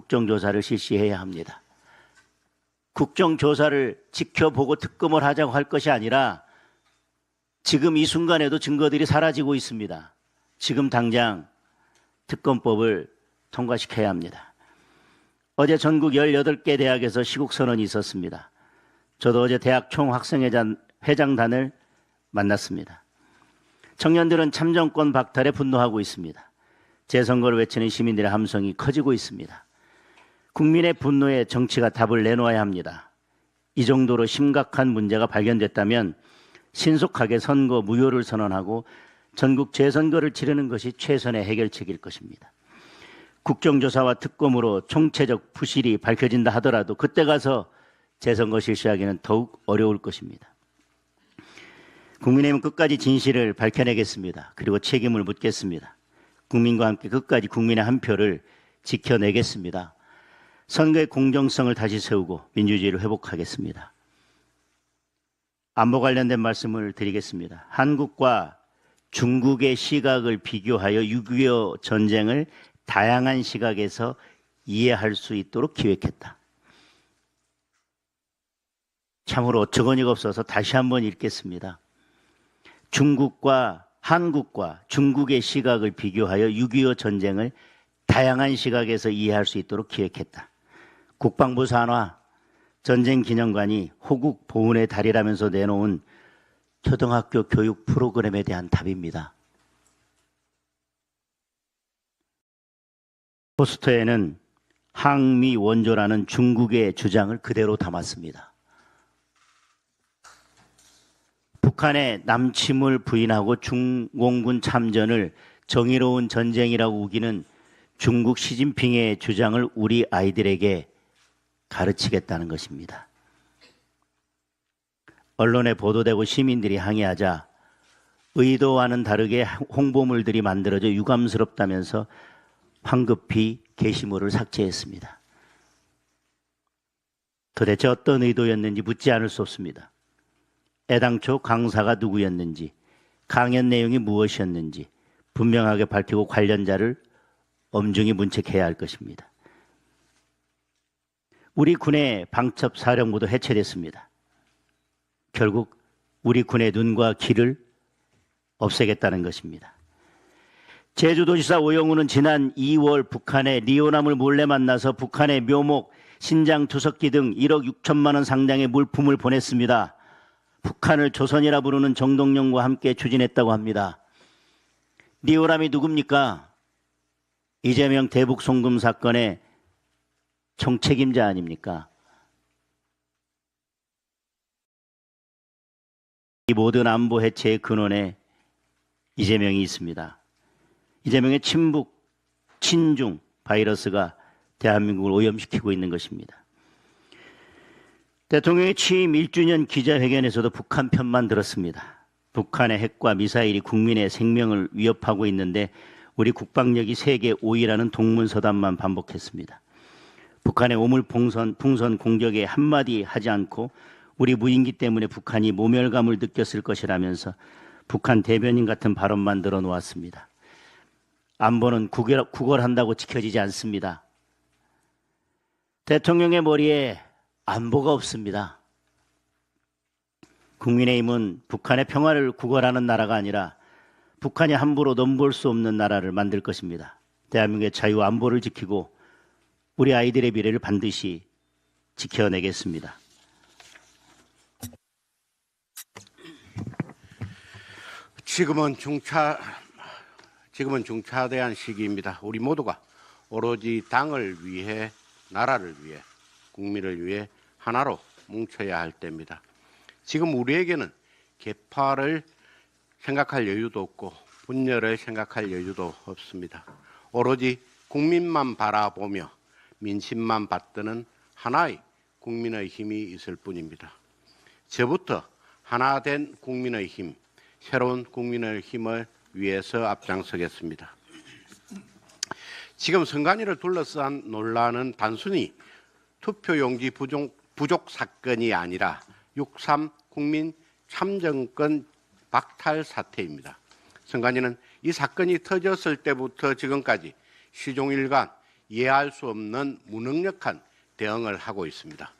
국정조사를 실시해야 합니다. 국정조사를 지켜보고 특검을 하자고 할 것이 아니라 지금 이 순간에도 증거들이 사라지고 있습니다. 지금 당장 특검법을 통과시켜야 합니다. 어제 전국 18개 대학에서 시국선언이 있었습니다. 저도 어제 대학 총학생회장단을 만났습니다. 청년들은 참정권 박탈에 분노하고 있습니다. 재선거를 외치는 시민들의 함성이 커지고 있습니다. 국민의 분노에 정치가 답을 내놓아야 합니다. 이 정도로 심각한 문제가 발견됐다면 신속하게 선거 무효를 선언하고 전국 재선거를 치르는 것이 최선의 해결책일 것입니다. 국정조사와 특검으로 총체적 부실이 밝혀진다 하더라도 그때 가서 재선거 실시하기는 더욱 어려울 것입니다. 국민의힘은 끝까지 진실을 밝혀내겠습니다. 그리고 책임을 묻겠습니다. 국민과 함께 끝까지 국민의 한 표를 지켜내겠습니다. 선거의 공정성을 다시 세우고 민주주의를 회복하겠습니다. 안보 관련된 말씀을 드리겠습니다. 한국과 중국의 시각을 비교하여 6.25 전쟁을 다양한 시각에서 이해할 수 있도록 기획했다. 참으로 어처구니가 없어서 다시 한번 읽겠습니다. 한국과 중국의 시각을 비교하여 6.25 전쟁을 다양한 시각에서 이해할 수 있도록 기획했다. 국방부 산하 전쟁기념관이 호국 보훈의 달이라면서 내놓은 초등학교 교육 프로그램에 대한 답입니다. 포스터에는 항미 원조라는 중국의 주장을 그대로 담았습니다. 북한의 남침을 부인하고 중공군 참전을 정의로운 전쟁이라고 우기는 중국 시진핑의 주장을 우리 아이들에게 가르치겠다는 것입니다. 언론에 보도되고 시민들이 항의하자 의도와는 다르게 홍보물들이 만들어져 유감스럽다면서 황급히 게시물을 삭제했습니다. 도대체 어떤 의도였는지 묻지 않을 수 없습니다. 애당초 강사가 누구였는지, 강연 내용이 무엇이었는지 분명하게 밝히고 관련자를 엄중히 문책해야 할 것입니다. 우리 군의 방첩사령부도 해체됐습니다. 결국 우리 군의 눈과 귀를 없애겠다는 것입니다. 제주도지사 오영우는 지난 2월 북한의 리오남을 몰래 만나서 북한의 묘목, 신장 투석기 등 1억 6천만 원 상당의 물품을 보냈습니다. 북한을 조선이라 부르는 정동영과 함께 추진했다고 합니다. 리오남이 누굽니까? 이재명 대북 송금 사건의 총책임자 아닙니까? 이 모든 안보 해체의 근원에 이재명이 있습니다. 이재명의 친북, 친중 바이러스가 대한민국을 오염시키고 있는 것입니다. 대통령의 취임 1주년 기자회견에서도 북한 편만 들었습니다. 북한의 핵과 미사일이 국민의 생명을 위협하고 있는데 우리 국방력이 세계 5위라는 동문서답만 반복했습니다. 북한의 오물풍선 공격에 한마디 하지 않고 우리 무인기 때문에 북한이 모멸감을 느꼈을 것이라면서 북한 대변인 같은 발언만 늘어놓았습니다. 안보는 구걸한다고 지켜지지 않습니다. 대통령의 머리에 안보가 없습니다. 국민의힘은 북한의 평화를 구걸하는 나라가 아니라 북한이 함부로 넘볼 수 없는 나라를 만들 것입니다. 대한민국의 자유 안보를 지키고 우리 아이들의 미래를 반드시 지켜내겠습니다. 지금은 중차대한 시기입니다. 우리 모두가 오로지 당을 위해, 나라를 위해, 국민을 위해 하나로 뭉쳐야 할 때입니다. 지금 우리에게는 계파를 생각할 여유도 없고 분열을 생각할 여유도 없습니다. 오로지 국민만 바라보며 민심만 받드는 하나의 국민의 힘이 있을 뿐입니다. 저부터 하나 된 국민의 힘, 새로운 국민의 힘을 위해서 앞장서겠습니다. 지금 선관위를 둘러싼 논란은 단순히 투표용지 부족 사건이 아니라 6.3 국민 참정권 박탈 사태입니다. 선관위는 이 사건이 터졌을 때부터 지금까지 시종일관 이해할 수 없는 무능력한 대응을 하고 있습니다.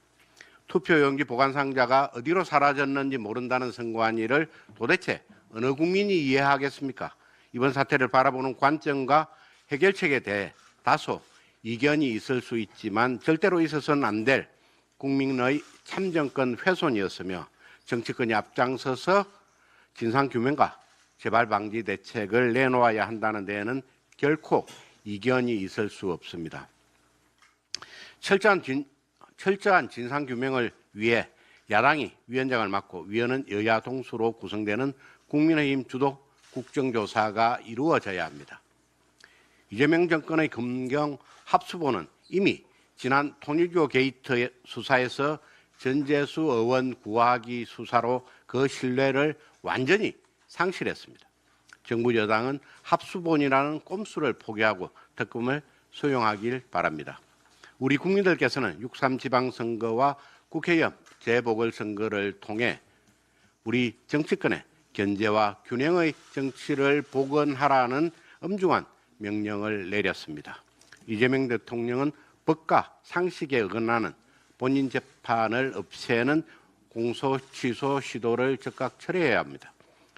투표용지 보관 상자가 어디로 사라졌는지 모른다는 선관위를 도대체 어느 국민이 이해하겠습니까? 이번 사태를 바라보는 관점과 해결책에 대해 다소 이견이 있을 수 있지만 절대로 있어서는 안 될 국민의 참정권 훼손이었으며 정치권이 앞장서서 진상규명과 재발 방지 대책을 내놓아야 한다는 데에는 결코 이견이 있을 수 없습니다. 철저한 진상규명을 위해 야당이 위원장을 맡고 위원은 여야 동수로 구성되는 국민의힘 주도 국정조사가 이루어져야 합니다. 이재명 정권의 검경 합수본은 이미 지난 통일교 게이트 수사에서 전재수 의원 구하기 수사로 그 신뢰를 완전히 상실했습니다. 정부 여당은 합수본이라는 꼼수를 포기하고 특검을 수용하길 바랍니다. 우리 국민들께서는 6.3 지방선거와 국회의원 재보궐선거를 통해 우리 정치권의 견제와 균형의 정치를 복원하라는 엄중한 명령을 내렸습니다. 이재명 대통령은 법과 상식에 어긋나는 본인 재판을 없애는 공소 취소 시도를 즉각 철회해야 합니다.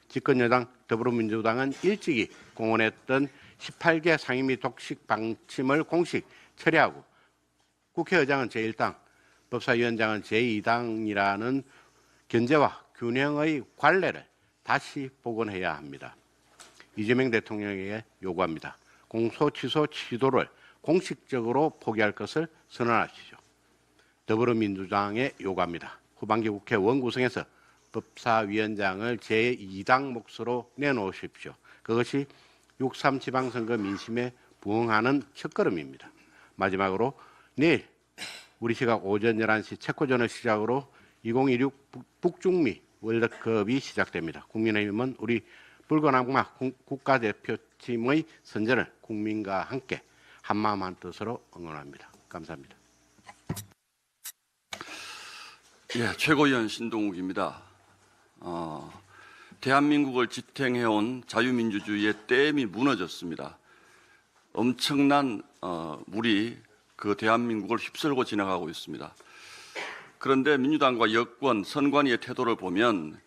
집권여당 더불어민주당은 일찍이 공언했던 18개 상임위 독식 방침을 공식 철회하고 국회의장은 제1당, 법사위원장은 제2당이라는 견제와 균형의 관례를 다시 복원해야 합니다. 이재명 대통령에게 요구합니다. 공소 취소 시도를 공식적으로 포기할 것을 선언하시죠. 더불어민주당에 요구합니다. 후반기 국회 원구성에서 법사위원장을 제2당 몫으로 내놓으십시오. 그것이 6.3 지방선거 민심에 부응하는 첫걸음입니다. 마지막으로 내일 우리 시각 오전 11시 체코전을 시작으로 2026 북중미 월드컵이 시작됩니다. 국민의힘은 우리 붉은 악마 국가대표팀의 선전을 국민과 함께 한마음 한뜻으로 응원합니다. 감사합니다. 예, 최고위원 신동욱입니다. 대한민국을 지탱해온 자유민주주의의 댐이 무너졌습니다. 엄청난 물이 그 대한민국을 휩쓸고 지나가고 있습니다. 그런데 민주당과 여권, 선관위의 태도를 보면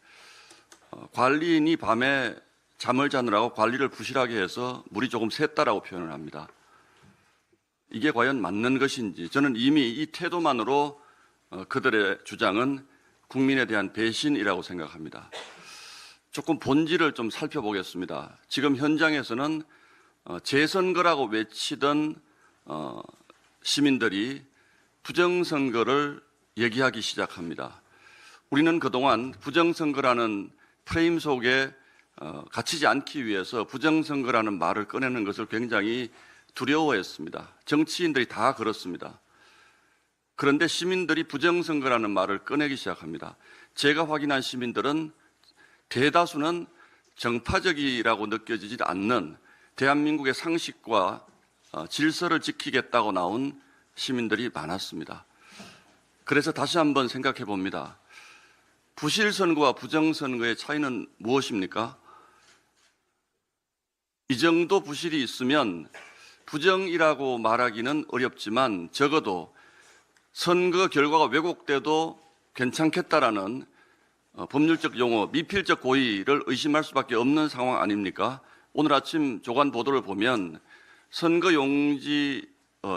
관리인이 밤에 잠을 자느라고 관리를 부실하게 해서 물이 조금 샜다라고 표현을 합니다. 이게 과연 맞는 것인지 저는 이미 이 태도만으로 그들의 주장은 국민에 대한 배신이라고 생각합니다. 조금 본질을 좀 살펴보겠습니다. 지금 현장에서는 재선거라고 외치던 시민들이 부정선거를 얘기하기 시작합니다. 우리는 그동안 부정선거라는 프레임 속에 갇히지 않기 위해서 부정선거라는 말을 꺼내는 것을 굉장히 두려워했습니다. 정치인들이 다 그렇습니다. 그런데 시민들이 부정선거라는 말을 꺼내기 시작합니다. 제가 확인한 시민들은 대다수는 정파적이라고 느껴지지 않는 대한민국의 상식과 질서를 지키겠다고 나온 시민들이 많았습니다. 그래서 다시 한번 생각해 봅니다. 부실선거와 부정선거의 차이는 무엇입니까? 이 정도 부실이 있으면 부정이라고 말하기는 어렵지만 적어도 선거 결과가 왜곡돼도 괜찮겠다라는 법률적 용어, 미필적 고의를 의심할 수밖에 없는 상황 아닙니까? 오늘 아침 조간 보도를 보면 선거용지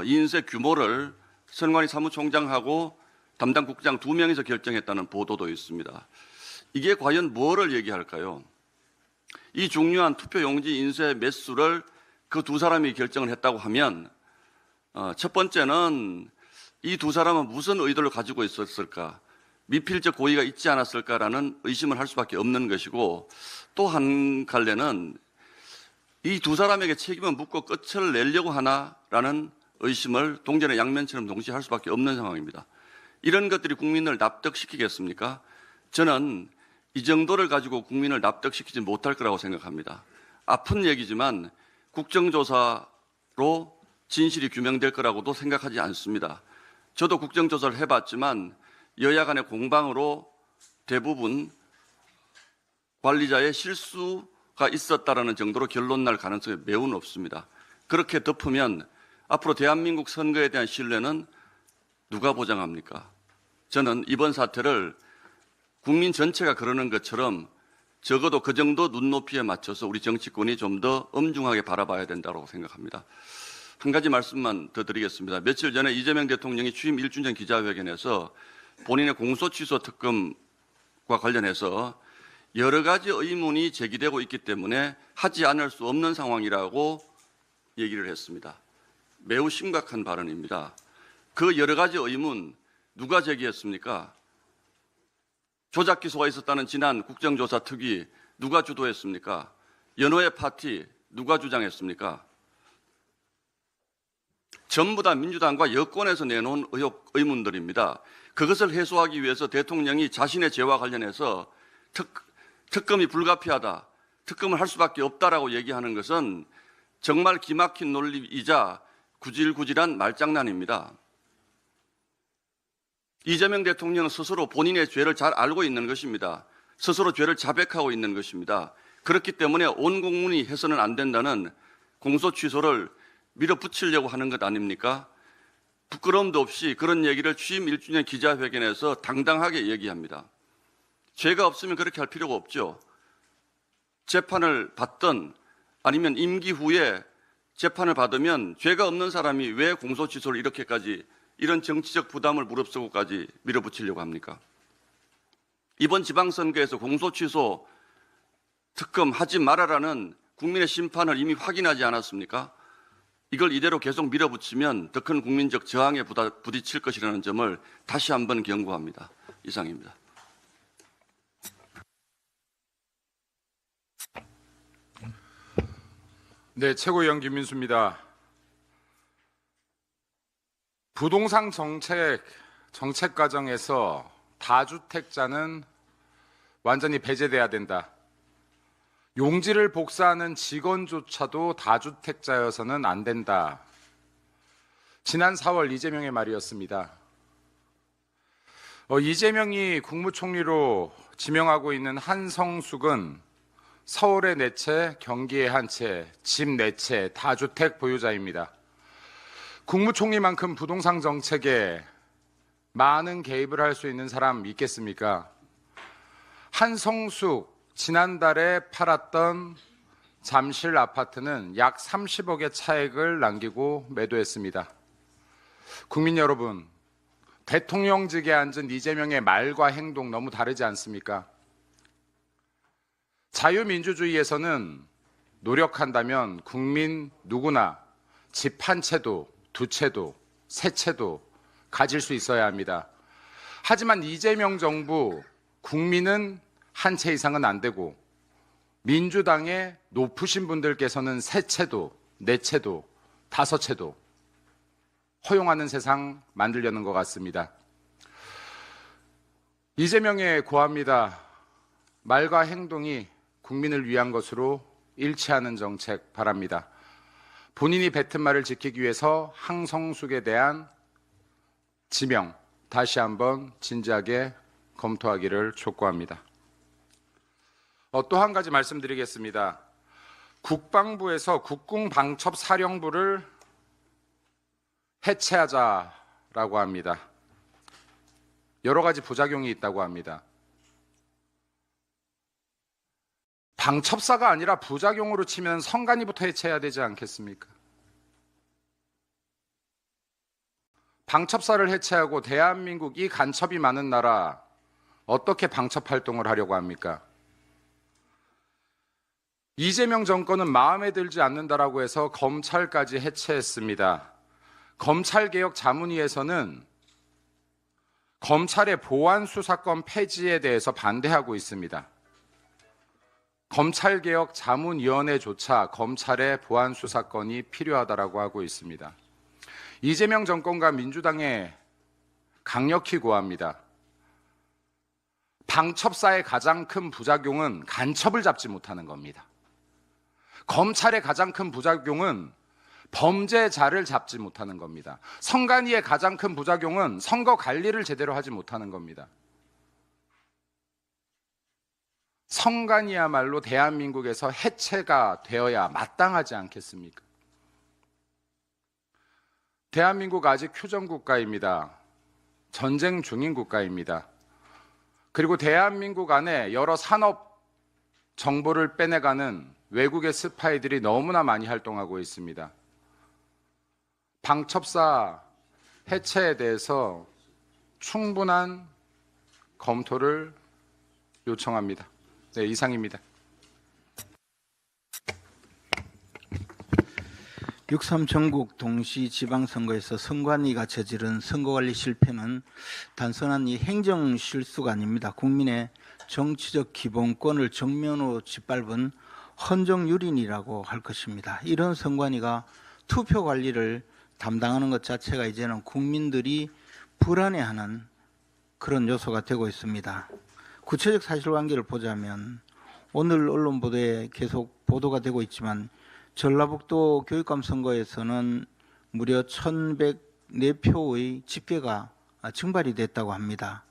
인쇄 규모를 선관위 사무총장하고 담당 국장 2명이서 결정했다는 보도도 있습니다. 이게 과연 뭐를 얘기할까요? 이 중요한 투표용지 인쇄 매수를 그 두 사람이 결정을 했다고 하면 첫 번째는 이 두 사람은 무슨 의도를 가지고 있었을까? 미필적 고의가 있지 않았을까라는 의심을 할 수밖에 없는 것이고 또 한 갈래는 이 두 사람에게 책임을 묻고 끝을 내려고 하나라는 의심을 동전의 양면처럼 동시에 할 수밖에 없는 상황입니다. 이런 것들이 국민을 납득시키겠습니까? 저는 이 정도를 가지고 국민을 납득시키지 못할 거라고 생각합니다. 아픈 얘기지만 국정조사로 진실이 규명될 거라고도 생각하지 않습니다. 저도 국정조사를 해봤지만 여야 간의 공방으로 대부분 관리자의 실수가 있었다라는 정도로 결론 날 가능성이 매우 높습니다. 그렇게 덮으면 앞으로 대한민국 선거에 대한 신뢰는 누가 보장합니까? 저는 이번 사태를 국민 전체가 그러는 것처럼 적어도 그 정도 눈높이에 맞춰서 우리 정치권이 좀 더 엄중하게 바라봐야 된다고 생각합니다. 한 가지 말씀만 더 드리겠습니다. 며칠 전에 이재명 대통령이 취임 1주년 기자회견에서 본인의 공소취소 특검과 관련해서 여러 가지 의문이 제기되고 있기 때문에 하지 않을 수 없는 상황이라고 얘기를 했습니다. 매우 심각한 발언입니다. 그 여러 가지 의문 누가 제기했습니까? 조작 기소가 있었다는 지난 국정조사 특위 누가 주도했습니까? 연호의 파티 누가 주장했습니까? 전부 다 민주당과 여권에서 내놓은 의문들입니다. 그것을 해소하기 위해서 대통령이 자신의 죄와 관련해서 특검이 불가피하다, 특검을 할 수밖에 없다라고 얘기하는 것은 정말 기막힌 논리이자 구질구질한 말장난입니다. 이재명 대통령은 스스로 본인의 죄를 잘 알고 있는 것입니다. 스스로 죄를 자백하고 있는 것입니다. 그렇기 때문에 온 국민이 해서는 안 된다는 공소취소를 밀어붙이려고 하는 것 아닙니까? 부끄러움도 없이 그런 얘기를 취임 1주년 기자회견에서 당당하게 얘기합니다. 죄가 없으면 그렇게 할 필요가 없죠. 재판을 받든 아니면 임기 후에 재판을 받으면 죄가 없는 사람이 왜 공소취소를 이렇게까지 이런 정치적 부담을 무릅쓰고까지 밀어붙이려고 합니까? 이번 지방선거에서 공소취소 특검 하지 말아라는 국민의 심판을 이미 확인하지 않았습니까? 이걸 이대로 계속 밀어붙이면 더 큰 국민적 저항에 부딪힐 것이라는 점을 다시 한번 경고합니다. 이상입니다. 네, 최고위원 김민수입니다. 부동산 정책 과정에서 다주택자는 완전히 배제돼야 된다. 용지를 복사하는 직원조차도 다주택자여서는 안 된다. 지난 4월 이재명의 말이었습니다. 이재명이 국무총리로 지명하고 있는 한성숙은 서울의 4채, 경기의 1채, 집 4채, 다주택 보유자입니다. 국무총리만큼 부동산 정책에 많은 개입을 할 수 있는 사람 있겠습니까? 한성숙 지난달에 팔았던 잠실 아파트는 약 30억의 차익을 남기고 매도했습니다. 국민 여러분, 대통령직에 앉은 이재명의 말과 행동 너무 다르지 않습니까? 자유민주주의에서는 노력한다면 국민 누구나 집 한 채도, 2채도, 3채도 가질 수 있어야 합니다. 하지만 이재명 정부 국민은 한 채 이상은 안 되고 민주당의 높으신 분들께서는 3채도, 4채도, 5채도 허용하는 세상 만들려는 것 같습니다. 이재명에 고합니다. 말과 행동이 국민을 위한 것으로 일치하는 정책 바랍니다. 본인이 뱉은 말을 지키기 위해서 한성숙에 대한 지명 다시 한번 진지하게 검토하기를 촉구합니다. 또 한 가지 말씀드리겠습니다. 국방부에서 국궁방첩사령부를 해체하자라고 합니다. 여러 가지 부작용이 있다고 합니다. 방첩사가 아니라 부작용으로 치면 선관위부터 해체해야 되지 않겠습니까? 방첩사를 해체하고 대한민국 이 간첩이 많은 나라 어떻게 방첩 활동을 하려고 합니까? 이재명 정권은 마음에 들지 않는다라고 해서 검찰까지 해체했습니다. 검찰개혁 자문위에서는 검찰의 보안수사권 폐지에 대해서 반대하고 있습니다. 검찰개혁 자문위원회조차 검찰의 보안수사권이 필요하다라고 하고 있습니다. 이재명 정권과 민주당에 강력히 고합니다. 방첩사의 가장 큰 부작용은 간첩을 잡지 못하는 겁니다. 검찰의 가장 큰 부작용은 범죄자를 잡지 못하는 겁니다. 선관위의 가장 큰 부작용은 선거 관리를 제대로 하지 못하는 겁니다. 선관위야말로 대한민국에서 해체가 되어야 마땅하지 않겠습니까? 대한민국 아직 휴전 국가입니다. 전쟁 중인 국가입니다. 그리고 대한민국 안에 여러 산업 정보를 빼내가는 외국의 스파이들이 너무나 많이 활동하고 있습니다. 방첩사 해체에 대해서 충분한 검토를 요청합니다. 네, 이상입니다. 6.3 전국 동시 지방선거에서 선관위가 저지른 선거관리 실패는 단순한 이 행정 실수가 아닙니다. 국민의 정치적 기본권을 정면으로 짓밟은 헌정유린이라고 할 것입니다. 이런 선관위가 투표 관리를 담당하는 것 자체가 이제는 국민들이 불안해하는 그런 요소가 되고 있습니다. 구체적 사실관계를 보자면 오늘 언론 보도에 계속 보도가 되고 있지만 전라북도 교육감 선거에서는 무려 1,104표의 집계가 증발이 됐다고 합니다.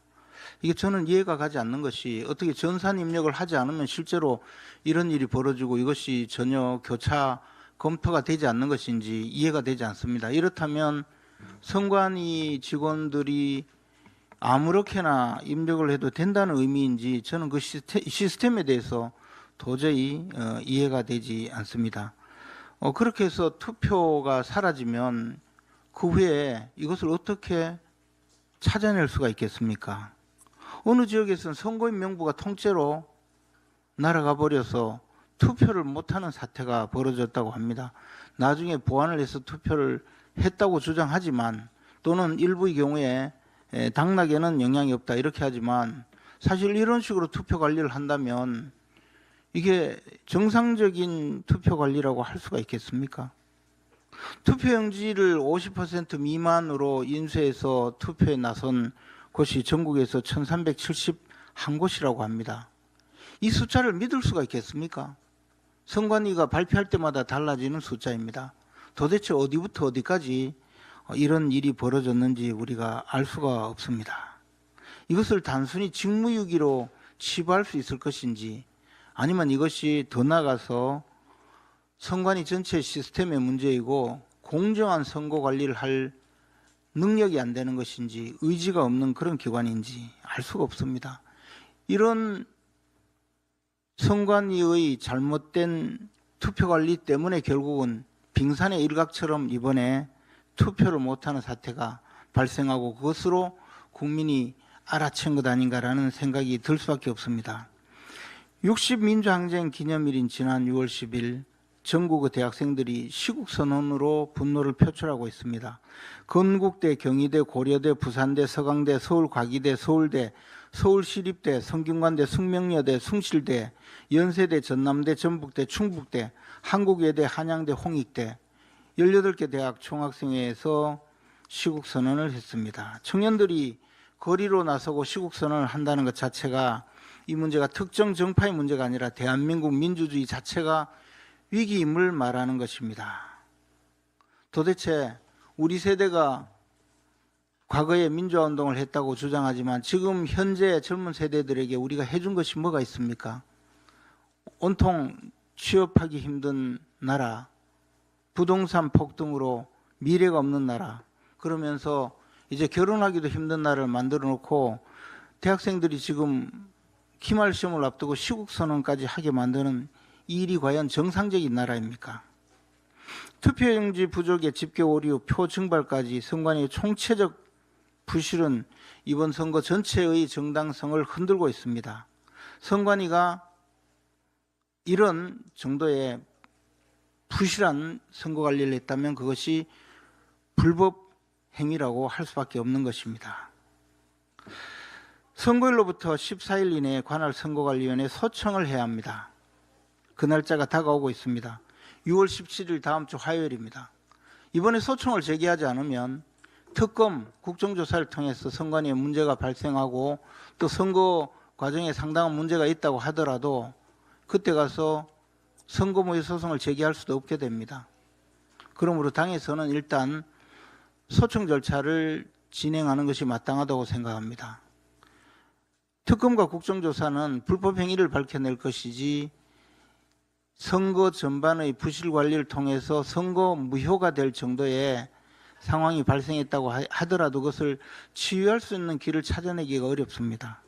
이게 저는 이해가 가지 않는 것이 어떻게 전산 입력을 하지 않으면 실제로 이런 일이 벌어지고 이것이 전혀 교차 검토가 되지 않는 것인지 이해가 되지 않습니다. 이렇다면 선관위 직원들이 아무렇게나 입력을 해도 된다는 의미인지 저는 그 시스템에 대해서 도저히 이해가 되지 않습니다. 그렇게 해서 투표가 사라지면 그 후에 이것을 어떻게 찾아낼 수가 있겠습니까? 어느 지역에서는 선거인 명부가 통째로 날아가 버려서 투표를 못하는 사태가 벌어졌다고 합니다. 나중에 보완을 해서 투표를 했다고 주장하지만 또는 일부의 경우에 당락에는 영향이 없다 이렇게 하지만 사실 이런 식으로 투표 관리를 한다면 이게 정상적인 투표 관리라고 할 수가 있겠습니까? 투표용지를 50% 미만으로 인쇄해서 투표에 나선 곳이 전국에서 1,371곳이라고 합니다. 이 숫자를 믿을 수가 있겠습니까? 선관위가 발표할 때마다 달라지는 숫자입니다. 도대체 어디부터 어디까지 이런 일이 벌어졌는지 우리가 알 수가 없습니다. 이것을 단순히 직무유기로 치부할 수 있을 것인지 아니면 이것이 더 나아가서 선관위 전체 시스템의 문제이고 공정한 선거 관리를 할 능력이 안 되는 것인지 의지가 없는 그런 기관인지 알 수가 없습니다. 이런 선관위의 잘못된 투표 관리 때문에 결국은 빙산의 일각처럼 이번에 투표를 못하는 사태가 발생하고 그것으로 국민이 알아챈 것 아닌가라는 생각이 들 수밖에 없습니다. 60민주항쟁 기념일인 지난 6월 10일 전국의 대학생들이 시국선언으로 분노를 표출하고 있습니다. 건국대, 경희대, 고려대, 부산대, 서강대, 서울과기대, 서울대, 서울시립대, 성균관대, 숙명여대, 숭실대, 연세대, 전남대, 전북대, 충북대, 한국예대, 한양대, 홍익대 18개 대학 총학생회에서 시국선언을 했습니다. 청년들이 거리로 나서고 시국선언을 한다는 것 자체가 이 문제가 특정 정파의 문제가 아니라 대한민국 민주주의 자체가 위기임을 말하는 것입니다. 도대체 우리 세대가 과거에 민주화운동을 했다고 주장하지만 지금 현재 젊은 세대들에게 우리가 해준 것이 뭐가 있습니까? 온통 취업하기 힘든 나라, 부동산 폭등으로 미래가 없는 나라, 그러면서 이제 결혼하기도 힘든 나라를 만들어 놓고 대학생들이 지금 기말 시험을 앞두고 시국선언까지 하게 만드는 이 일이 과연 정상적인 나라입니까? 투표용지 부족에 집계 오류, 표 증발까지 선관위의 총체적 부실은 이번 선거 전체의 정당성을 흔들고 있습니다. 선관위가 이런 정도의 부실한 선거 관리를 했다면 그것이 불법 행위라고 할 수밖에 없는 것입니다. 선거일로부터 14일 이내에 관할 선거관리위원회에 소청을 해야 합니다. 그 날짜가 다가오고 있습니다. 6월 17일 다음 주 화요일입니다. 이번에 소청을 제기하지 않으면 특검 국정조사를 통해서 선관위에 문제가 발생하고 또 선거 과정에 상당한 문제가 있다고 하더라도 그때 가서 선거무효 소송을 제기할 수도 없게 됩니다. 그러므로 당에서는 일단 소청 절차를 진행하는 것이 마땅하다고 생각합니다. 특검과 국정조사는 불법 행위를 밝혀낼 것이지 선거 전반의 부실 관리를 통해서 선거 무효가 될 정도의 상황이 발생했다고 하더라도 그것을 치유할 수 있는 길을 찾아내기가 어렵습니다.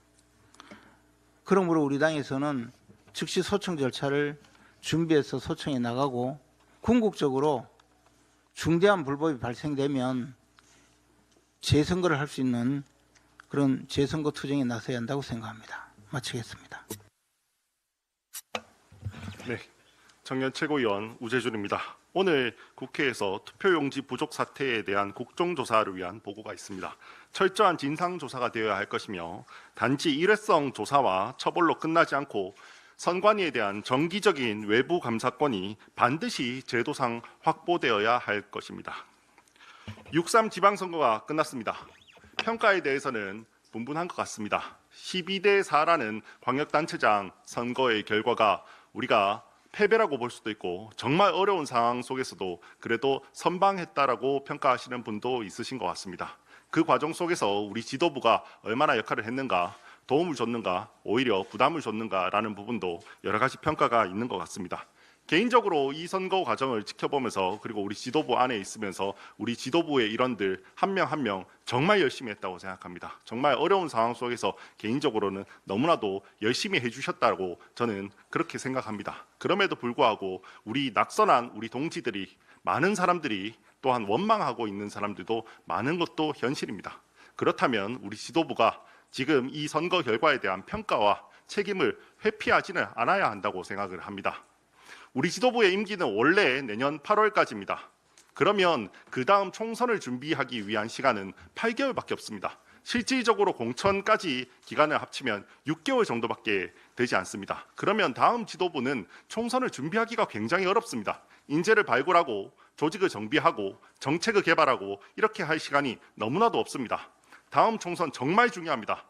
그러므로 우리 당에서는 즉시 소청 절차를 준비해서 소청에 나가고 궁극적으로 중대한 불법이 발생되면 재선거를 할 수 있는 그런 재선거 투쟁에 나서야 한다고 생각합니다. 마치겠습니다. 네, 청년 최고위원 우재준입니다. 오늘 국회에서 투표용지 부족 사태에 대한 국정조사를 위한 보고가 있습니다. 철저한 진상조사가 되어야 할 것이며 단지 일회성 조사와 처벌로 끝나지 않고 선관위에 대한 정기적인 외부 감사권이 반드시 제도상 확보되어야 할 것입니다. 6.3 지방선거가 끝났습니다. 평가에 대해서는 분분한 것 같습니다. 12대 4라는 광역단체장 선거의 결과가 우리가 패배라고 볼 수도 있고 정말 어려운 상황 속에서도 그래도 선방했다라고 평가하시는 분도 있으신 것 같습니다. 그 과정 속에서 우리 지도부가 얼마나 역할을 했는가, 도움을 줬는가, 오히려 부담을 줬는가라는 부분도 여러 가지 평가가 있는 것 같습니다. 개인적으로 이 선거 과정을 지켜보면서 그리고 우리 지도부 안에 있으면서 우리 지도부의 일원들 한 명 한 명 정말 열심히 했다고 생각합니다. 정말 어려운 상황 속에서 개인적으로는 너무나도 열심히 해주셨다고 저는 그렇게 생각합니다. 그럼에도 불구하고 우리 낙선한 우리 동지들이 많은 사람들이 또한 원망하고 있는 사람들도 많은 것도 현실입니다. 그렇다면 우리 지도부가 지금 이 선거 결과에 대한 평가와 책임을 회피하지는 않아야 한다고 생각을 합니다. 우리 지도부의 임기는 원래 내년 8월까지입니다. 그러면 그 다음 총선을 준비하기 위한 시간은 8개월밖에 없습니다. 실질적으로 공천까지 기간을 합치면 6개월 정도밖에 되지 않습니다. 그러면 다음 지도부는 총선을 준비하기가 굉장히 어렵습니다. 인재를 발굴하고 조직을 정비하고 정책을 개발하고 이렇게 할 시간이 너무나도 없습니다. 다음 총선 정말 중요합니다.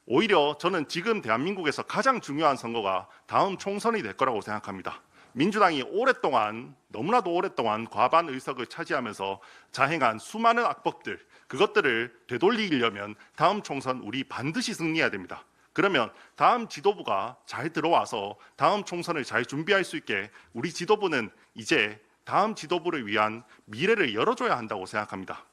오히려 저는 지금 대한민국에서 가장 중요한 선거가 다음 총선이 될 거라고 생각합니다. 민주당이 오랫동안 너무나도 오랫동안 과반 의석을 차지하면서 자행한 수많은 악법들 그것들을 되돌리려면 다음 총선 우리 반드시 승리해야 됩니다. 그러면 다음 지도부가 잘 들어와서 다음 총선을 잘 준비할 수 있게 우리 지도부는 이제 다음 지도부를 위한 미래를 열어줘야 한다고 생각합니다.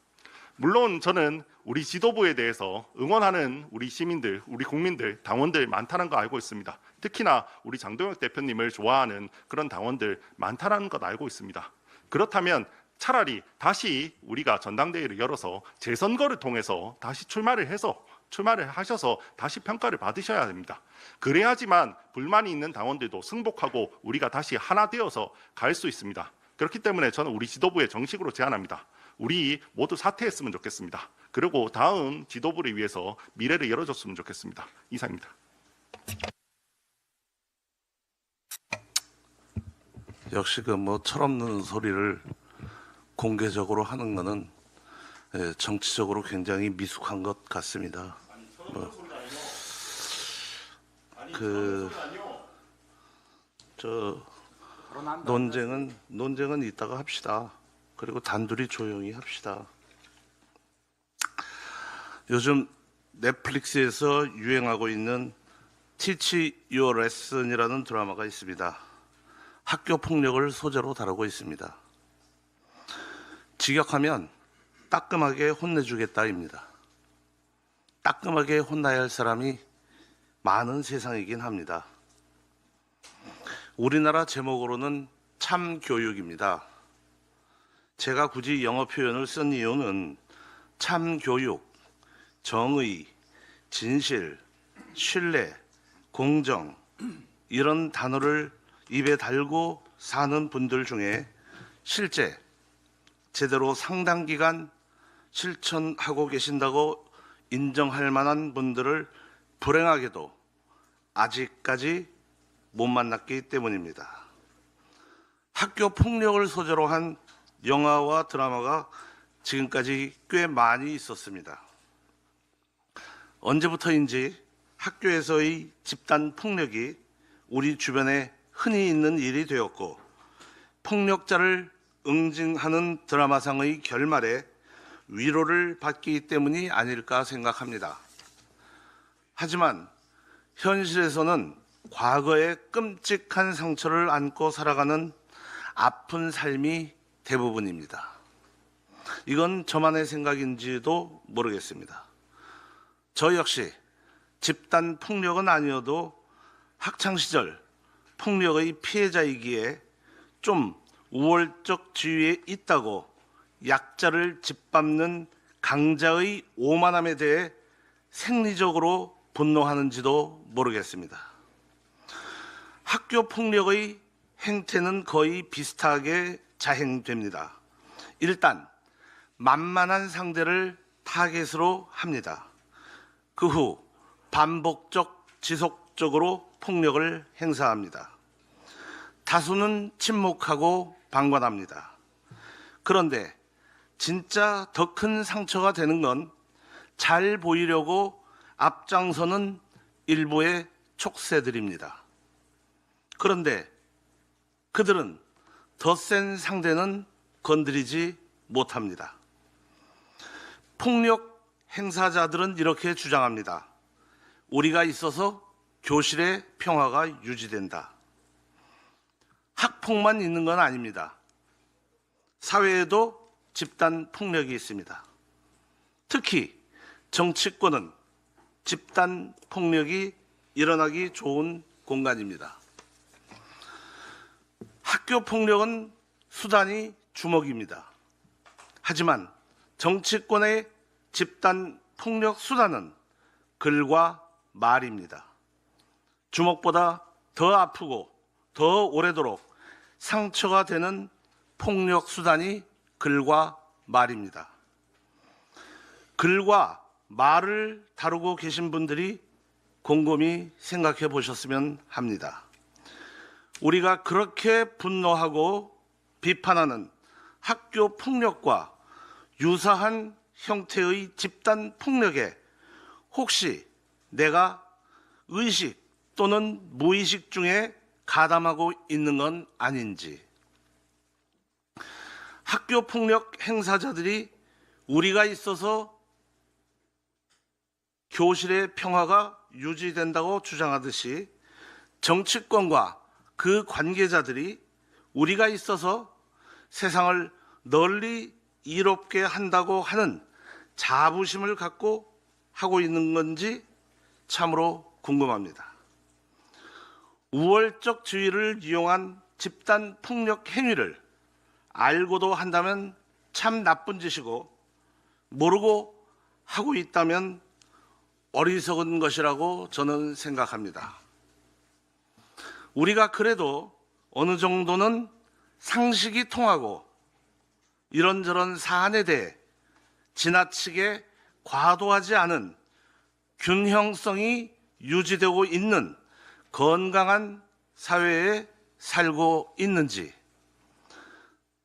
물론 저는 우리 지도부에 대해서 응원하는 우리 시민들, 우리 국민들, 당원들 많다는 거 알고 있습니다. 특히나 우리 장동혁 대표님을 좋아하는 그런 당원들 많다는 것 알고 있습니다. 그렇다면 차라리 다시 우리가 전당대회를 열어서 재선거를 통해서 다시 출마를 하셔서 다시 평가를 받으셔야 됩니다. 그래야지만 불만이 있는 당원들도 승복하고 우리가 다시 하나 되어서 갈 수 있습니다. 그렇기 때문에 저는 우리 지도부에 정식으로 제안합니다. 우리 모두 사퇴했으면 좋겠습니다. 그리고 다음 지도부를 위해서 미래를 열어줬으면 좋겠습니다. 이상입니다. 역시 그 뭐 철없는 소리를 공개적으로 하는 것은 정치적으로 굉장히 미숙한 것 같습니다. 논쟁은 이따가 합시다. 그리고 단둘이 조용히 합시다. 요즘 넷플릭스에서 유행하고 있는 Teach Your Lesson이라는 드라마가 있습니다. 학교 폭력을 소재로 다루고 있습니다. 직역하면 따끔하게 혼내주겠다입니다. 따끔하게 혼나야 할 사람이 많은 세상이긴 합니다. 우리나라 제목으로는 참교육입니다. 제가 굳이 영어 표현을 쓴 이유는 참교육, 정의, 진실, 신뢰, 공정 이런 단어를 입에 달고 사는 분들 중에 실제 제대로 상당 기간 실천하고 계신다고 인정할 만한 분들을 불행하게도 아직까지 못 만났기 때문입니다. 학교 폭력을 소재로 한 영화와 드라마가 지금까지 꽤 많이 있었습니다. 언제부터인지 학교에서의 집단 폭력이 우리 주변에 흔히 있는 일이 되었고 폭력자를 응징하는 드라마상의 결말에 위로를 받기 때문이 아닐까 생각합니다. 하지만 현실에서는 과거의 끔찍한 상처를 안고 살아가는 아픈 삶이 대부분입니다. 이건 저만의 생각인지도 모르겠습니다. 저 역시 집단 폭력은 아니어도 학창 시절 폭력의 피해자이기에 좀 우월적 지위에 있다고 약자를 짓밟는 강자의 오만함에 대해 생리적으로 분노하는지도 모르겠습니다. 학교 폭력의 행태는 거의 비슷하게 자행됩니다. 일단 만만한 상대를 타겟으로 합니다. 그 후 반복적, 지속적으로 폭력을 행사합니다. 다수는 침묵하고 방관합니다. 그런데 진짜 더 큰 상처가 되는 건 잘 보이려고 앞장서는 일부의 촉새들입니다. 그런데 그들은 더 센 상대는 건드리지 못합니다. 폭력 행사자들은 이렇게 주장합니다. 우리가 있어서 교실의 평화가 유지된다. 학폭만 있는 건 아닙니다. 사회에도 집단 폭력이 있습니다. 특히 정치권은 집단 폭력이 일어나기 좋은 공간입니다. 학교 폭력은 수단이 주먹입니다. 하지만 정치권의 집단 폭력 수단은 글과 말입니다. 주먹보다 더 아프고 더 오래도록 상처가 되는 폭력 수단이 글과 말입니다. 글과 말을 다루고 계신 분들이 곰곰이 생각해 보셨으면 합니다. 우리가 그렇게 분노하고 비판하는 학교 폭력과 유사한 형태의 집단 폭력에 혹시 내가 의식 또는 무의식 중에 가담하고 있는 건 아닌지, 학교 폭력 행사자들이 우리가 있어서 교실의 평화가 유지된다고 주장하듯이 정치권과 그 관계자들이 우리가 있어서 세상을 널리 이롭게 한다고 하는 자부심을 갖고 하고 있는 건지 참으로 궁금합니다. 우월적 지위를 이용한 집단 폭력 행위를 알고도 한다면 참 나쁜 짓이고, 모르고 하고 있다면 어리석은 것이라고 저는 생각합니다. 우리가 그래도 어느 정도는 상식이 통하고 이런저런 사안에 대해 지나치게 과도하지 않은 균형성이 유지되고 있는 건강한 사회에 살고 있는지,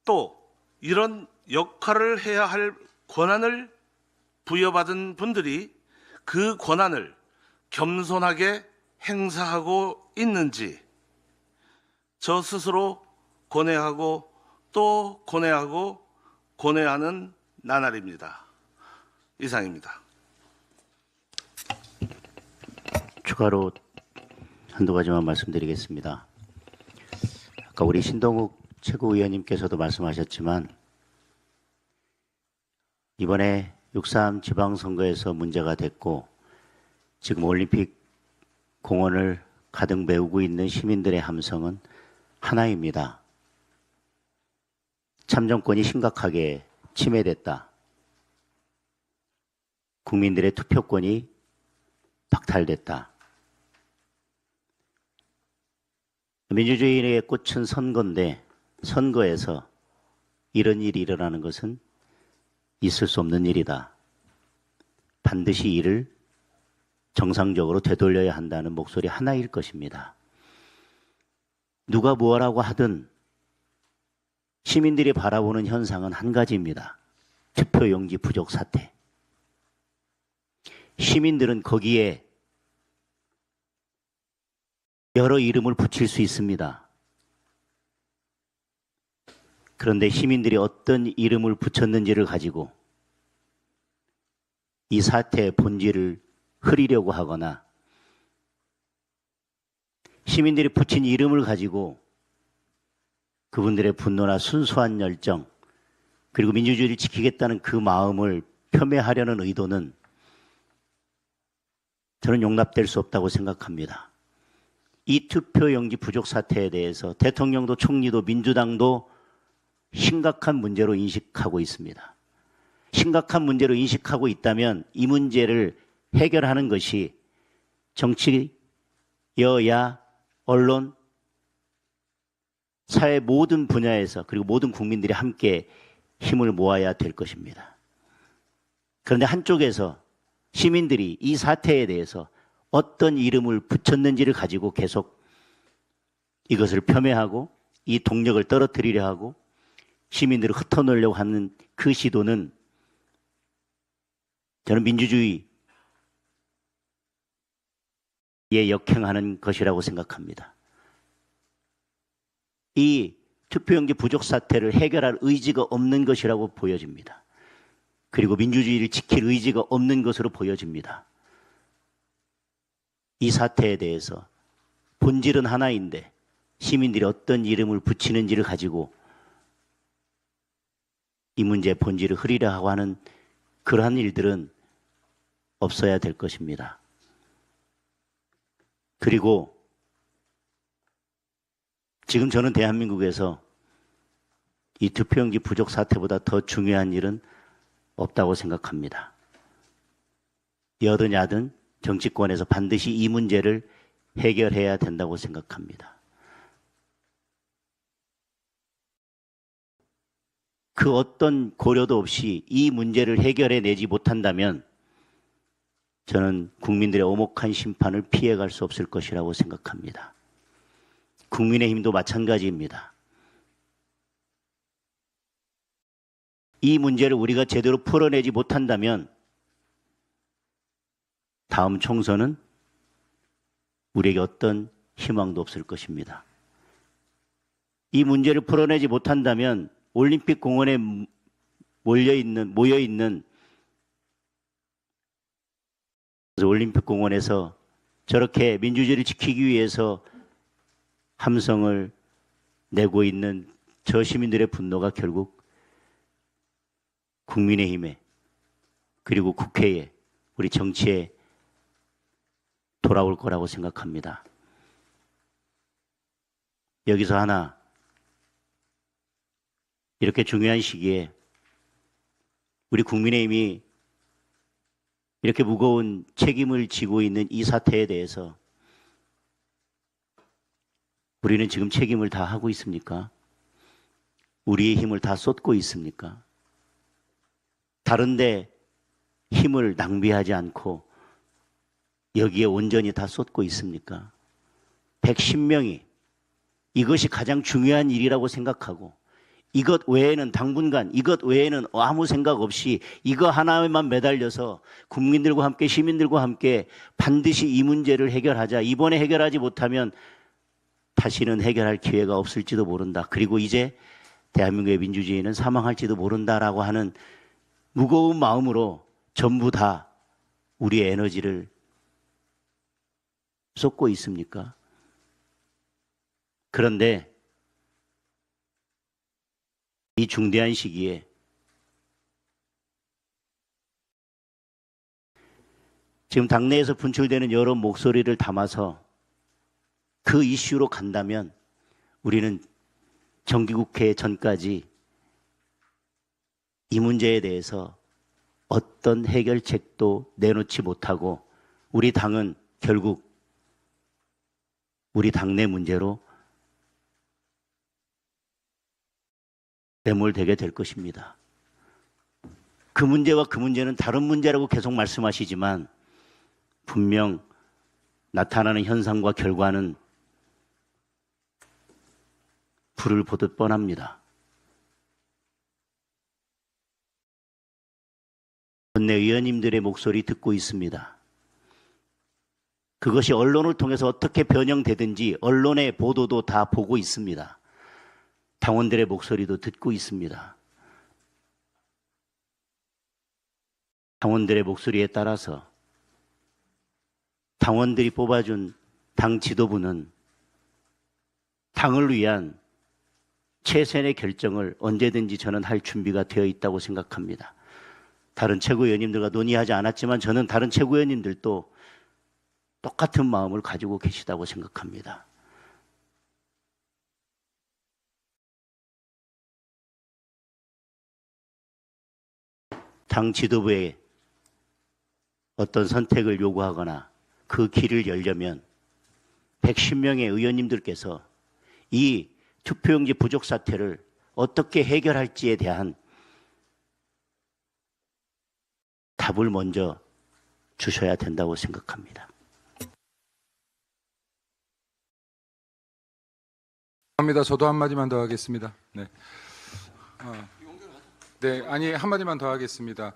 또 이런 역할을 해야 할 권한을 부여받은 분들이 그 권한을 겸손하게 행사하고 있는지 저 스스로 고뇌하고 또 고뇌하고 고뇌하는 나날입니다. 이상입니다. 추가로 한두 가지만 말씀드리겠습니다. 아까 우리 신동욱 최고위원님께서도 말씀하셨지만 이번에 6.3 지방선거에서 문제가 됐고 지금 올림픽 공원을 가득 메우고 있는 시민들의 함성은 하나입니다. 참정권이 심각하게 침해됐다. 국민들의 투표권이 박탈됐다. 민주주의의 꽃은 선거인데 선거에서 이런 일이 일어나는 것은 있을 수 없는 일이다. 반드시 이를 정상적으로 되돌려야 한다는 목소리 하나일 것입니다. 누가 뭐라고 하든 시민들이 바라보는 현상은 한 가지입니다. 투표용지 부족 사태. 시민들은 거기에 여러 이름을 붙일 수 있습니다. 그런데 시민들이 어떤 이름을 붙였는지를 가지고 이 사태의 본질을 흐리려고 하거나 시민들이 붙인 이름을 가지고 그분들의 분노나 순수한 열정, 그리고 민주주의를 지키겠다는 그 마음을 표명하려는 의도는 저는 용납될 수 없다고 생각합니다. 이 투표용지 부족 사태에 대해서 대통령도 총리도 민주당도 심각한 문제로 인식하고 있습니다. 심각한 문제로 인식하고 있다면 이 문제를 해결하는 것이 정치, 여야, 언론, 사회 모든 분야에서 그리고 모든 국민들이 함께 힘을 모아야 될 것입니다. 그런데 한쪽에서 시민들이 이 사태에 대해서 어떤 이름을 붙였는지를 가지고 계속 이것을 폄훼하고 이 동력을 떨어뜨리려 하고 시민들을 흩어놓으려고 하는 그 시도는 저는 민주주의에 역행하는 것이라고 생각합니다. 이 투표용지 부족 사태를 해결할 의지가 없는 것이라고 보여집니다. 그리고 민주주의를 지킬 의지가 없는 것으로 보여집니다. 이 사태에 대해서 본질은 하나인데 시민들이 어떤 이름을 붙이는지를 가지고 이 문제의 본질을 흐리려 하고 하는 그러한 일들은 없어야 될 것입니다. 그리고 지금 저는 대한민국에서 이 투표용지 부족 사태보다 더 중요한 일은 없다고 생각합니다. 여든 야든 정치권에서 반드시 이 문제를 해결해야 된다고 생각합니다. 그 어떤 고려도 없이 이 문제를 해결해내지 못한다면 저는 국민들의 오목한 심판을 피해갈 수 없을 것이라고 생각합니다. 국민의힘도 마찬가지입니다. 이 문제를 우리가 제대로 풀어내지 못한다면 다음 총선은 우리에게 어떤 희망도 없을 것입니다. 이 문제를 풀어내지 못한다면 올림픽 공원에 모여있는 올림픽 공원에서 저렇게 민주주의를 지키기 위해서 함성을 내고 있는 저 시민들의 분노가 결국 국민의힘에 그리고 국회에 우리 정치에 돌아올 거라고 생각합니다. 여기서 하나 이렇게 중요한 시기에 우리 국민의힘이 이렇게 무거운 책임을 지고 있는 이 사태에 대해서 우리는 지금 책임을 다 하고 있습니까? 우리의 힘을 다 쏟고 있습니까? 다른데 힘을 낭비하지 않고 여기에 온전히 다 쏟고 있습니까? 110명이 이것이 가장 중요한 일이라고 생각하고 이것 외에는 당분간 이것 외에는 아무 생각 없이 이거 하나에만 매달려서 국민들과 함께 시민들과 함께 반드시 이 문제를 해결하자. 이번에 해결하지 못하면 다시는 해결할 기회가 없을지도 모른다. 그리고 이제 대한민국의 민주주의는 사망할지도 모른다라고 하는 무거운 마음으로 전부 다 우리의 에너지를 쏟고 있습니까? 그런데 이 중대한 시기에 지금 당내에서 분출되는 여러 목소리를 담아서 그 이슈로 간다면 우리는 정기국회 전까지 이 문제에 대해서 어떤 해결책도 내놓지 못하고 우리 당은 결국 우리 당내 문제로 매몰되게 될 것입니다. 그 문제와 그 문제는 다른 문제라고 계속 말씀하시지만 분명 나타나는 현상과 결과는 불을 보듯 뻔합니다. 원내 의원님들의 목소리 듣고 있습니다. 그것이 언론을 통해서 어떻게 변형되든지 언론의 보도도 다 보고 있습니다. 당원들의 목소리도 듣고 있습니다. 당원들의 목소리에 따라서 당원들이 뽑아준 당 지도부는 당을 위한 최선의 결정을 언제든지 저는 할 준비가 되어 있다고 생각합니다. 다른 최고위원님들과 논의하지 않았지만 저는 다른 최고위원님들도 똑같은 마음을 가지고 계시다고 생각합니다. 당 지도부에 어떤 선택을 요구하거나 그 길을 열려면 110명의 의원님들께서 이 투표용지 부족 사태를 어떻게 해결할지에 대한 답을 먼저 주셔야 된다고 생각합니다. 감사합니다. 저도 한마디만 더 하겠습니다. 네. 아니 한마디만 더 하겠습니다.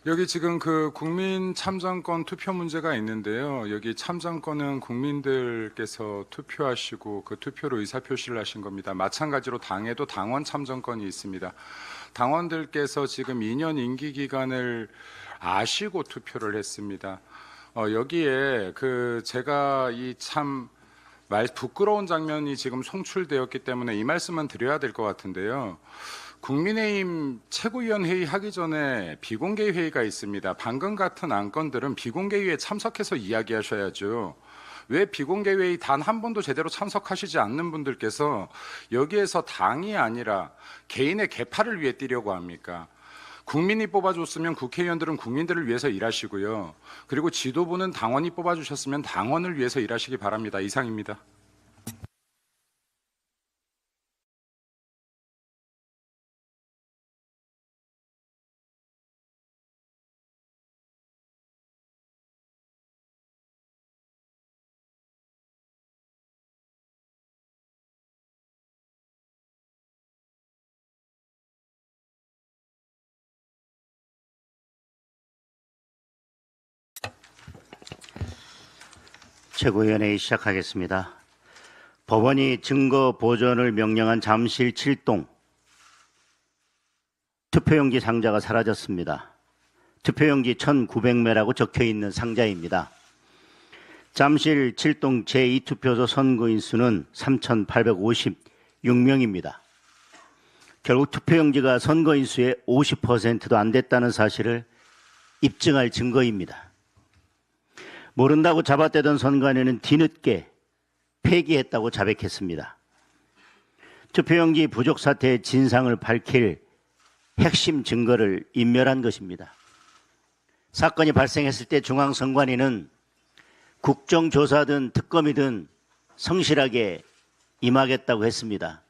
여기 지금 그 국민 참정권 투표 문제가 있는데요. 여기 참정권은 국민들께서 투표하시고 그 투표로 의사표시를 하신 겁니다. 마찬가지로 당에도 당원 참정권이 있습니다. 당원들께서 지금 2년 임기 기간을 아시고 투표를 했습니다. 여기에 그 제가 이 참 부끄러운 장면이 지금 송출되었기 때문에 이 말씀은 드려야 될 것 같은데요. 국민의힘 최고위원 회의 하기 전에 비공개 회의가 있습니다. 방금 같은 안건들은 비공개 회의에 참석해서 이야기하셔야죠. 왜 비공개 회의 단 한 번도 제대로 참석하시지 않는 분들께서 여기에서 당이 아니라 개인의 계파를 위해 뛰려고 합니까? 국민이 뽑아줬으면 국회의원들은 국민들을 위해서 일하시고요. 그리고 지도부는 당원이 뽑아주셨으면 당원을 위해서 일하시기 바랍니다. 이상입니다. 최고위원회의 시작하겠습니다. 법원이 증거 보존을 명령한 잠실 7동 투표용지 상자가 사라졌습니다. 투표용지 1900매라고 적혀있는 상자입니다. 잠실 7동 제2투표소 선거인 수는 3856명입니다. 결국 투표용지가 선거인 수의 50%도 안 됐다는 사실을 입증할 증거입니다. 모른다고 잡아떼던 선관위는 뒤늦게 폐기했다고 자백했습니다. 투표용지 부족 사태의 진상을 밝힐 핵심 증거를 인멸한 것입니다. 사건이 발생했을 때 중앙선관위는 국정조사든 특검이든 성실하게 임하겠다고 했습니다.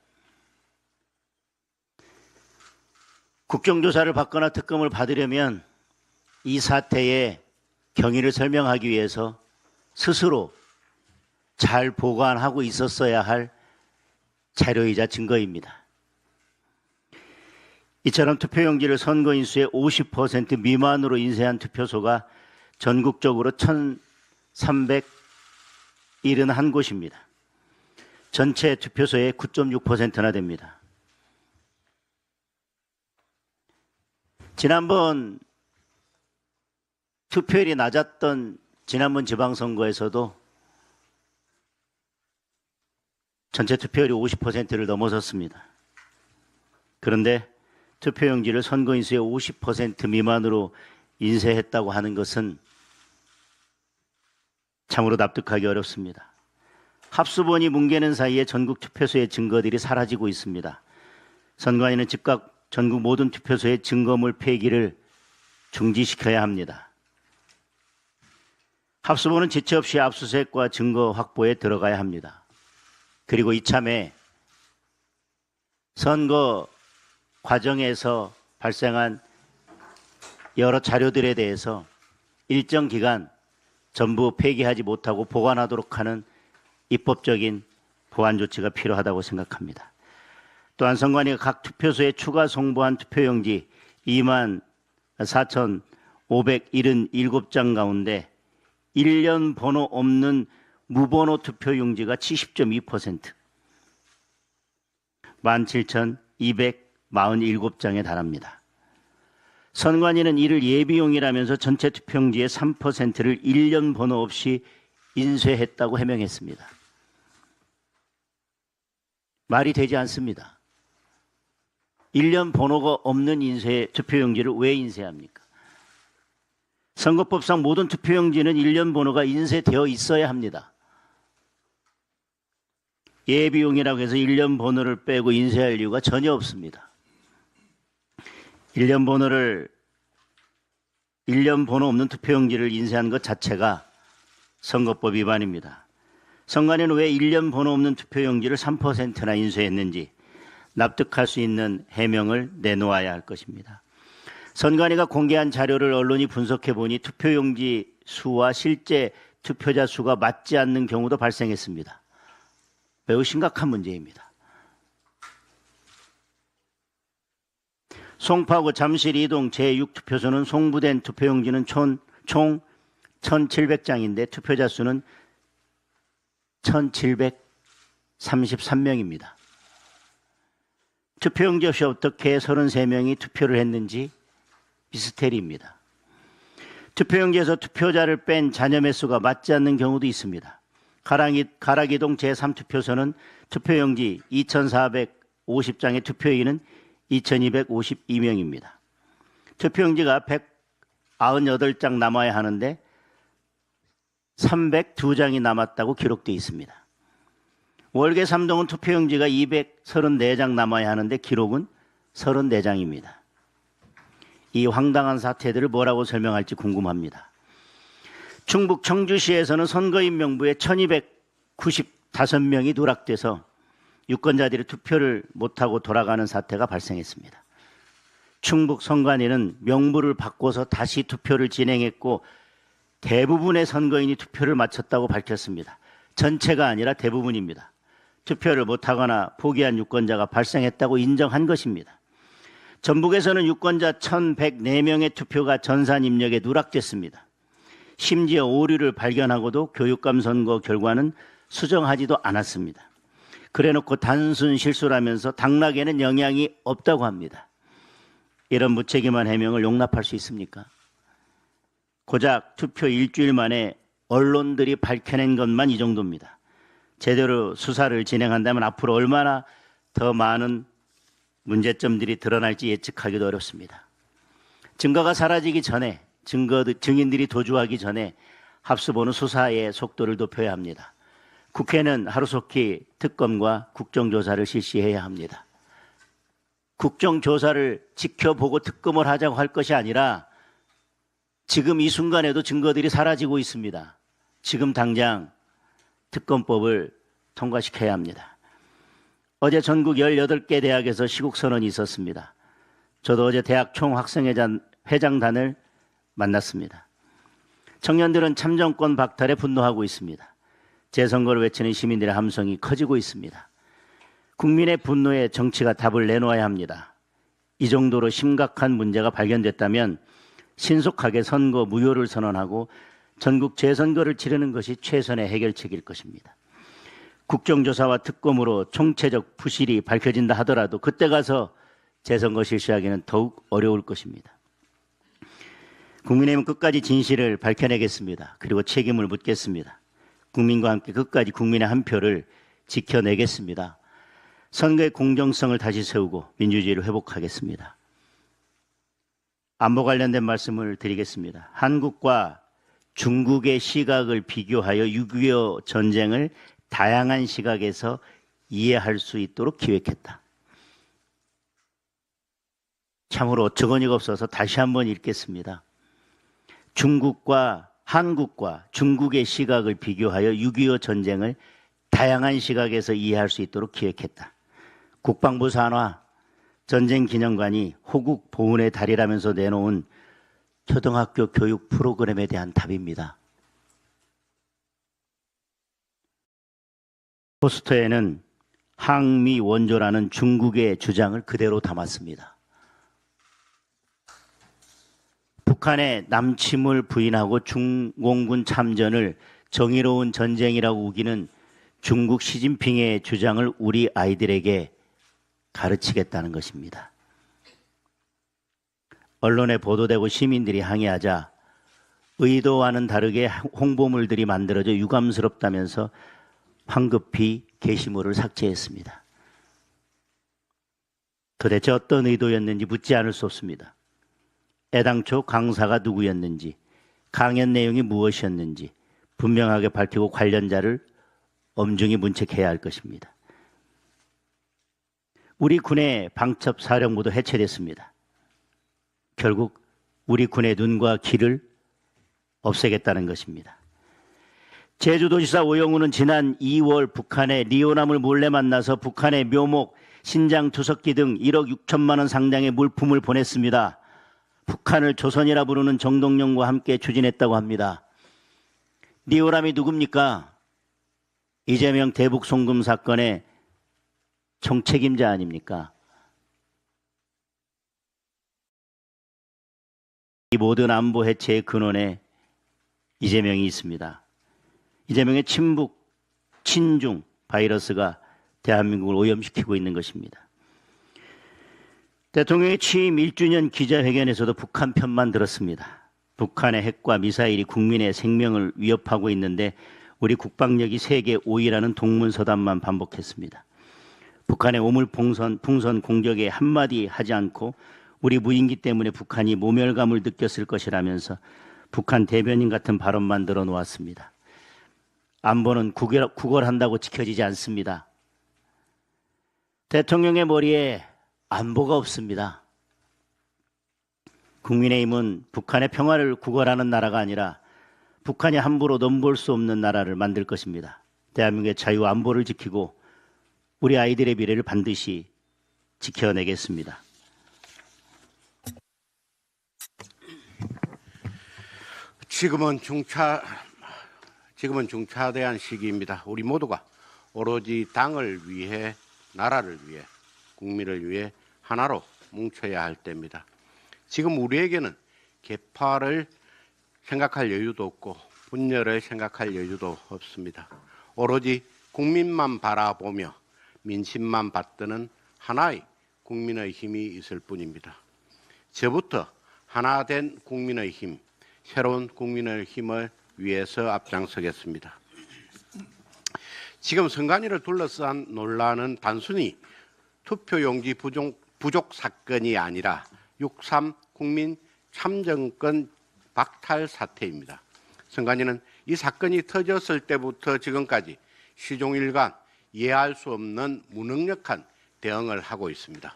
국정조사를 받거나 특검을 받으려면 이 사태의 경위를 설명하기 위해서 스스로 잘 보관하고 있었어야 할 자료이자 증거입니다. 이처럼 투표용지를 선거인 수의 50% 미만으로 인쇄한 투표소가 전국적으로 1,371곳입니다. 전체 투표소의 9.6%나 됩니다. 지난번 투표율이 낮았던 지난번 지방선거에서도 전체 투표율이 50%를 넘어섰습니다. 그런데 투표용지를 선거인 수의 50% 미만으로 인쇄했다고 하는 것은 참으로 납득하기 어렵습니다. 합수본이 뭉개는 사이에 전국 투표소의 증거들이 사라지고 있습니다. 선관위는 즉각 전국 모든 투표소의 증거물 폐기를 중지시켜야 합니다. 합수본은 지체 없이 압수수색과 증거 확보에 들어가야 합니다. 그리고 이참에 선거 과정에서 발생한 여러 자료들에 대해서 일정 기간 전부 폐기하지 못하고 보관하도록 하는 입법적인 보완 조치가 필요하다고 생각합니다. 또한 선관위가 각 투표소에 추가 송부한 투표용지 24,577장 가운데 1년 번호 없는 무번호 투표용지가 70.2%, 17,247장에 달합니다. 선관위는 이를 예비용이라면서 전체 투표용지의 3%를 1년 번호 없이 인쇄했다고 해명했습니다. 말이 되지 않습니다. 1년 번호가 없는 투표용지를 왜 인쇄합니까? 선거법상 모든 투표용지는 1년 번호가 인쇄되어 있어야 합니다. 예비용이라고 해서 1년 번호를 빼고 인쇄할 이유가 전혀 없습니다. 1년 번호 없는 투표용지를 인쇄한 것 자체가 선거법 위반입니다. 선관위는 왜 1년 번호 없는 투표용지를 3%나 인쇄했는지 납득할 수 있는 해명을 내놓아야 할 것입니다. 선관위가 공개한 자료를 언론이 분석해 보니 투표용지 수와 실제 투표자 수가 맞지 않는 경우도 발생했습니다. 매우 심각한 문제입니다. 송파구 잠실 이동 제6투표소는 송부된 투표용지는 총 1,700장인데 투표자 수는 1,733명입니다. 투표용지 없이 어떻게 33명이 투표를 했는지 미스테리입니다. 투표용지에서 투표자를 뺀 잔여매 수가 맞지 않는 경우도 있습니다. 가락이동 제3투표소는 투표용지 2,450장의 투표인은 2,252명입니다. 투표용지가 198장 남아야 하는데 302장이 남았다고 기록되어 있습니다. 월계 3동은 투표용지가 234장 남아야 하는데 기록은 34장입니다. 이 황당한 사태들을 뭐라고 설명할지 궁금합니다. 충북 청주시에서는 선거인 명부에 1,295명이 누락돼서 유권자들이 투표를 못하고 돌아가는 사태가 발생했습니다. 충북 선관위는 명부를 바꿔서 다시 투표를 진행했고 대부분의 선거인이 투표를 마쳤다고 밝혔습니다. 전체가 아니라 대부분입니다. 투표를 못하거나 포기한 유권자가 발생했다고 인정한 것입니다. 전북에서는 유권자 1,104명의 투표가 전산 입력에 누락됐습니다. 심지어 오류를 발견하고도 교육감 선거 결과는 수정하지도 않았습니다. 그래놓고 단순 실수라면서 당락에는 영향이 없다고 합니다. 이런 무책임한 해명을 용납할 수 있습니까? 고작 투표 일주일 만에 언론들이 밝혀낸 것만 이 정도입니다. 제대로 수사를 진행한다면 앞으로 얼마나 더 많은 문제점들이 드러날지 예측하기도 어렵습니다. 증거가 사라지기 전에, 증인들이 도주하기 전에 합수본은 수사의 속도를 높여야 합니다. 국회는 하루속히 특검과 국정조사를 실시해야 합니다. 국정조사를 지켜보고 특검을 하자고 할 것이 아니라 지금 이 순간에도 증거들이 사라지고 있습니다. 지금 당장 특검법을 통과시켜야 합니다. 어제 전국 18개 대학에서 시국선언이 있었습니다. 저도 어제 대학 총학생회장단을 만났습니다. 청년들은 참정권 박탈에 분노하고 있습니다. 재선거를 외치는 시민들의 함성이 커지고 있습니다. 국민의 분노에 정치가 답을 내놓아야 합니다. 이 정도로 심각한 문제가 발견됐다면 신속하게 선거 무효를 선언하고 전국 재선거를 치르는 것이 최선의 해결책일 것입니다. 국정조사와 특검으로 총체적 부실이 밝혀진다 하더라도 그때 가서 재선거 실시하기는 더욱 어려울 것입니다. 국민의힘은 끝까지 진실을 밝혀내겠습니다. 그리고 책임을 묻겠습니다. 국민과 함께 끝까지 국민의 한 표를 지켜내겠습니다. 선거의 공정성을 다시 세우고 민주주의를 회복하겠습니다. 안보 관련된 말씀을 드리겠습니다. 한국과 중국의 시각을 비교하여 6.25 전쟁을 다양한 시각에서 이해할 수 있도록 기획했다. 참으로 어처구니가 없어서 다시 한번 읽겠습니다. 한국과 중국의 시각을 비교하여 6.25 전쟁을 다양한 시각에서 이해할 수 있도록 기획했다. 국방부 산하 전쟁기념관이 호국 보훈의 달이라면서 내놓은 초등학교 교육 프로그램에 대한 답입니다. 포스터에는 항미 원조라는 중국의 주장을 그대로 담았습니다. 북한의 남침을 부인하고 중공군 참전을 정의로운 전쟁이라고 우기는 중국 시진핑의 주장을 우리 아이들에게 가르치겠다는 것입니다. 언론에 보도되고 시민들이 항의하자 의도와는 다르게 홍보물들이 만들어져 유감스럽다면서 황급히 게시물을 삭제했습니다. 더 도대체 어떤 의도였는지 묻지 않을 수 없습니다. 애당초 강사가 누구였는지, 강연 내용이 무엇이었는지 분명하게 밝히고 관련자를 엄중히 문책해야 할 것입니다. 우리 군의 방첩사령부도 해체됐습니다. 결국 우리 군의 눈과 귀를 없애겠다는 것입니다. 제주도지사 오영우는 지난 2월 북한의 리오남을 몰래 만나서 북한의 묘목, 신장 투석기 등 1억 6천만 원 상당의 물품을 보냈습니다. 북한을 조선이라 부르는 정동영과 함께 추진했다고 합니다. 리오남이 누굽니까? 이재명 대북 송금 사건의 총책임자 아닙니까? 이 모든 안보 해체의 근원에 이재명이 있습니다. 이재명의 친북, 친중 바이러스가 대한민국을 오염시키고 있는 것입니다. 대통령의 취임 1주년 기자회견에서도 북한 편만 들었습니다. 북한의 핵과 미사일이 국민의 생명을 위협하고 있는데 우리 국방력이 세계 5위라는 동문서답만 반복했습니다. 북한의 오물풍선 공격에 한마디 하지 않고 우리 무인기 때문에 북한이 모멸감을 느꼈을 것이라면서 북한 대변인 같은 발언만 늘어놓았습니다. 안보는 구걸한다고 지켜지지 않습니다. 대통령의 머리에 안보가 없습니다. 국민의힘은 북한의 평화를 구걸하는 나라가 아니라 북한이 함부로 넘볼 수 없는 나라를 만들 것입니다. 대한민국의 자유 안보를 지키고 우리 아이들의 미래를 반드시 지켜내겠습니다. 지금은 중차대한 시기입니다. 우리 모두가 오로지 당을 위해, 나라를 위해, 국민을 위해 하나로 뭉쳐야 할 때입니다. 지금 우리에게는 계파를 생각할 여유도 없고 분열을 생각할 여유도 없습니다. 오로지 국민만 바라보며 민심만 받드는 하나의 국민의 힘이 있을 뿐입니다. 저부터 하나된 국민의 힘, 새로운 국민의 힘을 위해서 앞장서겠습니다. 지금 선관위를 둘러싼 논란은 단순히 투표용지 부족 사건이 아니라 6.3 국민 참정권 박탈 사태입니다. 선관위는 이 사건이 터졌을 때부터 지금까지 시종일관 이해할 수 없는 무능력한 대응을 하고 있습니다.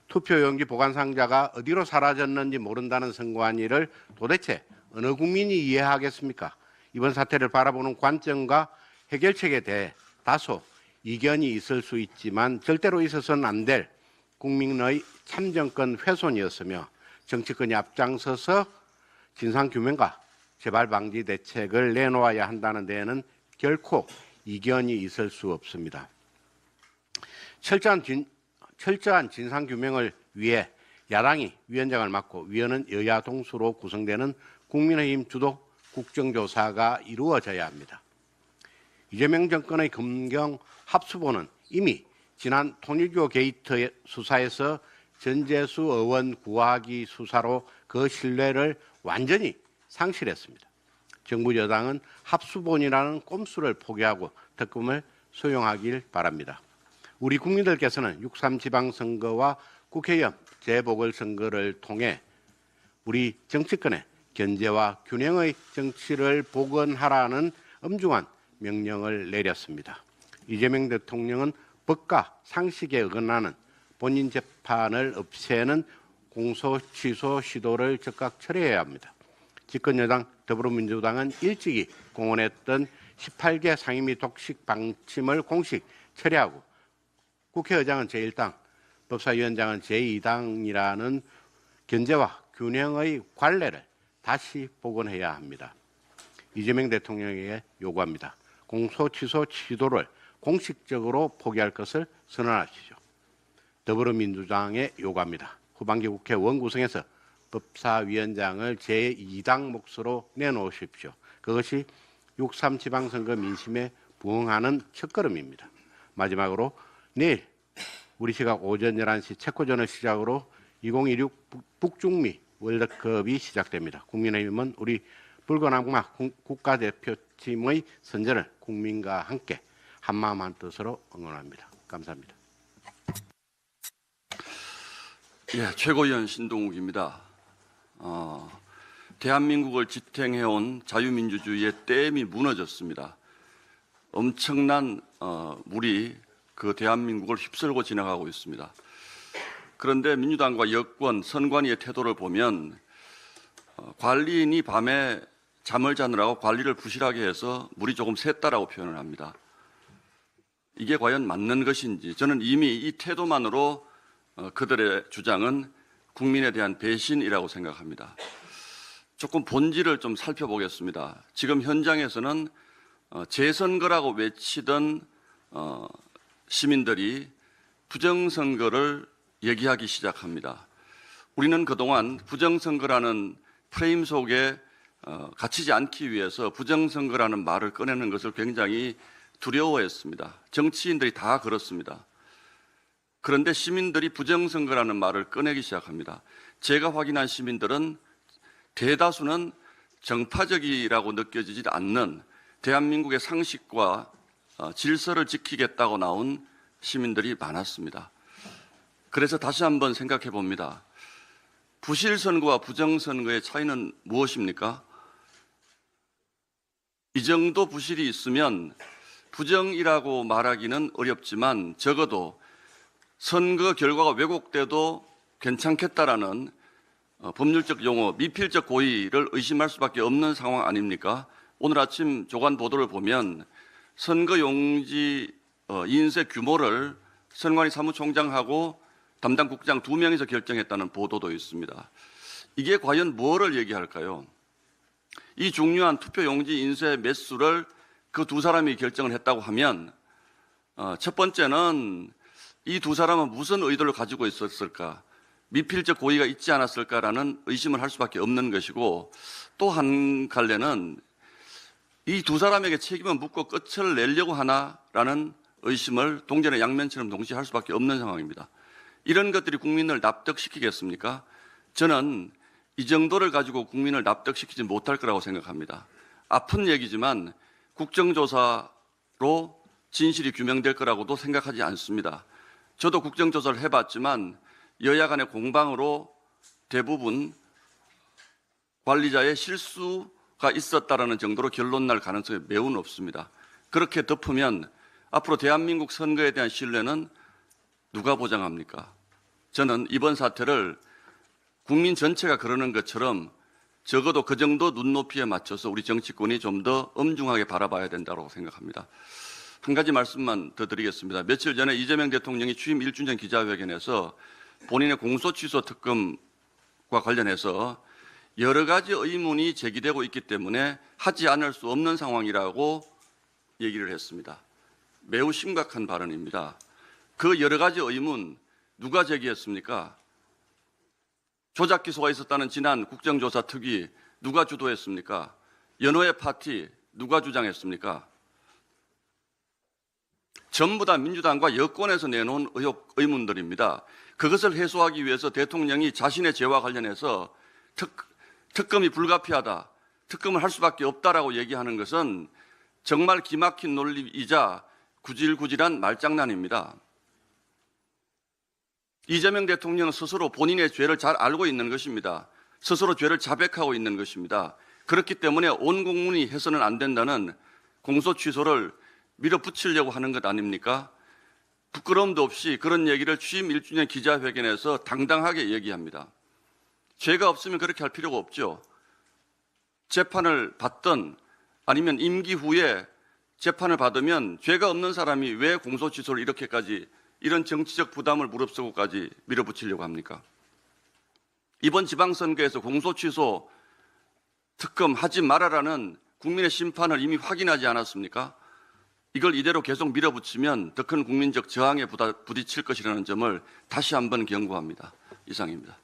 투표용지 보관상자가 어디로 사라졌는지 모른다는 선관위를 도대체 어느 국민이 이해하겠습니까? 이번 사태를 바라보는 관점과 해결책에 대해 다소 이견이 있을 수 있지만 절대로 있어서는 안 될 국민의 참정권 훼손이었으며 정치권이 앞장서서 진상규명과 재발방지 대책을 내놓아야 한다는 데에는 결코 이견이 있을 수 없습니다. 철저한 진상규명을 위해 야당이 위원장을 맡고 위원은 여야 동수로 구성되는 국민의힘 주도 국정조사가 이루어져야 합니다. 이재명 정권의 검경 합수본은 이미 지난 통일교 게이트 수사에서 전재수 의원 구하기 수사로 그 신뢰를 완전히 상실했습니다. 정부 여당은 합수본이라는 꼼수를 포기하고 특검을 수용하길 바랍니다. 우리 국민들께서는 6.3 지방선거와 국회의원 재보궐선거를 통해 우리 정치권의 견제와 균형의 정치를 복원하라는 엄중한 명령을 내렸습니다. 이재명 대통령은 법과 상식에 어긋나는 본인 재판을 없애는 공소 취소 시도를 즉각 철회해야 합니다. 집권여당 더불어민주당은 일찍이 공언했던 18개 상임위 독식 방침을 공식 철회하고 국회의장은 제1당, 법사위원장은 제2당이라는 견제와 균형의 관례를 다시 복원해야 합니다. 이재명 대통령에게 요구합니다. 공소 취소 시도를 공식적으로 포기할 것을 선언하시죠. 더불어민주당에 요구합니다. 후반기 국회 원구성에서 법사위원장을 제2당 몫으로 내놓으십시오. 그것이 6.3 지방선거 민심에 부응하는 첫걸음입니다. 마지막으로 내일 우리 시각 오전 11시 체코전을 시작으로 2026 북중미 월드컵이 시작됩니다. 국민의힘은 우리 붉은 악마 국가대표팀의 선전을 국민과 함께 한마음 한뜻으로 응원합니다. 감사합니다. 예, 최고위원 신동욱입니다. 대한민국을 지탱해온 자유민주주의의 댐이 무너졌습니다. 엄청난 물이 그 대한민국을 휩쓸고 지나가고 있습니다. 그런데 민주당과 여권, 선관위의 태도를 보면 관리인이 밤에 잠을 자느라고 관리를 부실하게 해서 물이 조금 샜다라고 표현을 합니다. 이게 과연 맞는 것인지 저는 이미 이 태도만으로 그들의 주장은 국민에 대한 배신이라고 생각합니다. 조금 본질을 좀 살펴보겠습니다. 지금 현장에서는 재선거라고 외치던 시민들이 부정선거를 얘기하기 시작합니다. 우리는 그동안 부정선거라는 프레임 속에 갇히지 않기 위해서 부정선거라는 말을 꺼내는 것을 굉장히 두려워했습니다. 정치인들이 다 그렇습니다. 그런데 시민들이 부정선거라는 말을 꺼내기 시작합니다. 제가 확인한 시민들은 대다수는 정파적이라고 느껴지지 않는 대한민국의 상식과 질서를 지키겠다고 나온 시민들이 많았습니다. 그래서 다시 한번 생각해 봅니다. 부실선거와 부정선거의 차이는 무엇입니까? 이 정도 부실이 있으면 부정이라고 말하기는 어렵지만 적어도 선거 결과가 왜곡돼도 괜찮겠다라는 법률적 용어, 미필적 고의를 의심할 수밖에 없는 상황 아닙니까? 오늘 아침 조간 보도를 보면 선거용지 인쇄 규모를 선관위 사무총장하고 담당 국장 2명이서 결정했다는 보도도 있습니다. 이게 과연 뭐를 얘기할까요? 이 중요한 투표용지 인쇄 매수를 그 두 사람이 결정을 했다고 하면 첫 번째는 이 두 사람은 무슨 의도를 가지고 있었을까? 미필적 고의가 있지 않았을까라는 의심을 할 수밖에 없는 것이고 또 한 갈래는 이 두 사람에게 책임을 묻고 끝을 내려고 하나라는 의심을 동전의 양면처럼 동시에 할 수밖에 없는 상황입니다. 이런 것들이 국민을 납득시키겠습니까? 저는 이 정도를 가지고 국민을 납득시키지 못할 거라고 생각합니다. 아픈 얘기지만 국정조사로 진실이 규명될 거라고도 생각하지 않습니다. 저도 국정조사를 해봤지만 여야 간의 공방으로 대부분 관리자의 실수가 있었다라는 정도로 결론 날 가능성이 매우 높습니다. 그렇게 덮으면 앞으로 대한민국 선거에 대한 신뢰는 누가 보장합니까? 저는 이번 사태를 국민 전체가 그러는 것처럼 적어도 그 정도 눈높이에 맞춰서 우리 정치권이 좀 더 엄중하게 바라봐야 된다고 생각합니다. 한 가지 말씀만 더 드리겠습니다. 며칠 전에 이재명 대통령이 취임 1주 전 기자회견에서 본인의 공소취소 특검과 관련해서 여러 가지 의문이 제기되고 있기 때문에 하지 않을 수 없는 상황이라고 얘기를 했습니다. 매우 심각한 발언입니다. 그 여러 가지 의문 누가 제기했습니까? 조작 기소가 있었다는 지난 국정조사 특위 누가 주도했습니까? 연호의 파티 누가 주장했습니까? 전부 다 민주당과 여권에서 내놓은 의문들입니다. 그것을 해소하기 위해서 대통령이 자신의 죄와 관련해서 특검이 불가피하다, 특검을 할 수밖에 없다라고 얘기하는 것은 정말 기막힌 논리이자 구질구질한 말장난입니다. 이재명 대통령은 스스로 본인의 죄를 잘 알고 있는 것입니다. 스스로 죄를 자백하고 있는 것입니다. 그렇기 때문에 온 국민이 해서는 안 된다는 공소 취소를 밀어붙이려고 하는 것 아닙니까? 부끄러움도 없이 그런 얘기를 취임 1주년 기자회견에서 당당하게 얘기합니다. 죄가 없으면 그렇게 할 필요가 없죠. 재판을 받든 아니면 임기 후에 재판을 받으면 죄가 없는 사람이 왜 공소 취소를 이렇게까지 이런 정치적 부담을 무릅쓰고까지 밀어붙이려고 합니까? 이번 지방선거에서 공소취소 특검 하지 말아라는 국민의 심판을 이미 확인하지 않았습니까? 이걸 이대로 계속 밀어붙이면 더 큰 국민적 저항에 부딪힐 것이라는 점을 다시 한번 경고합니다. 이상입니다.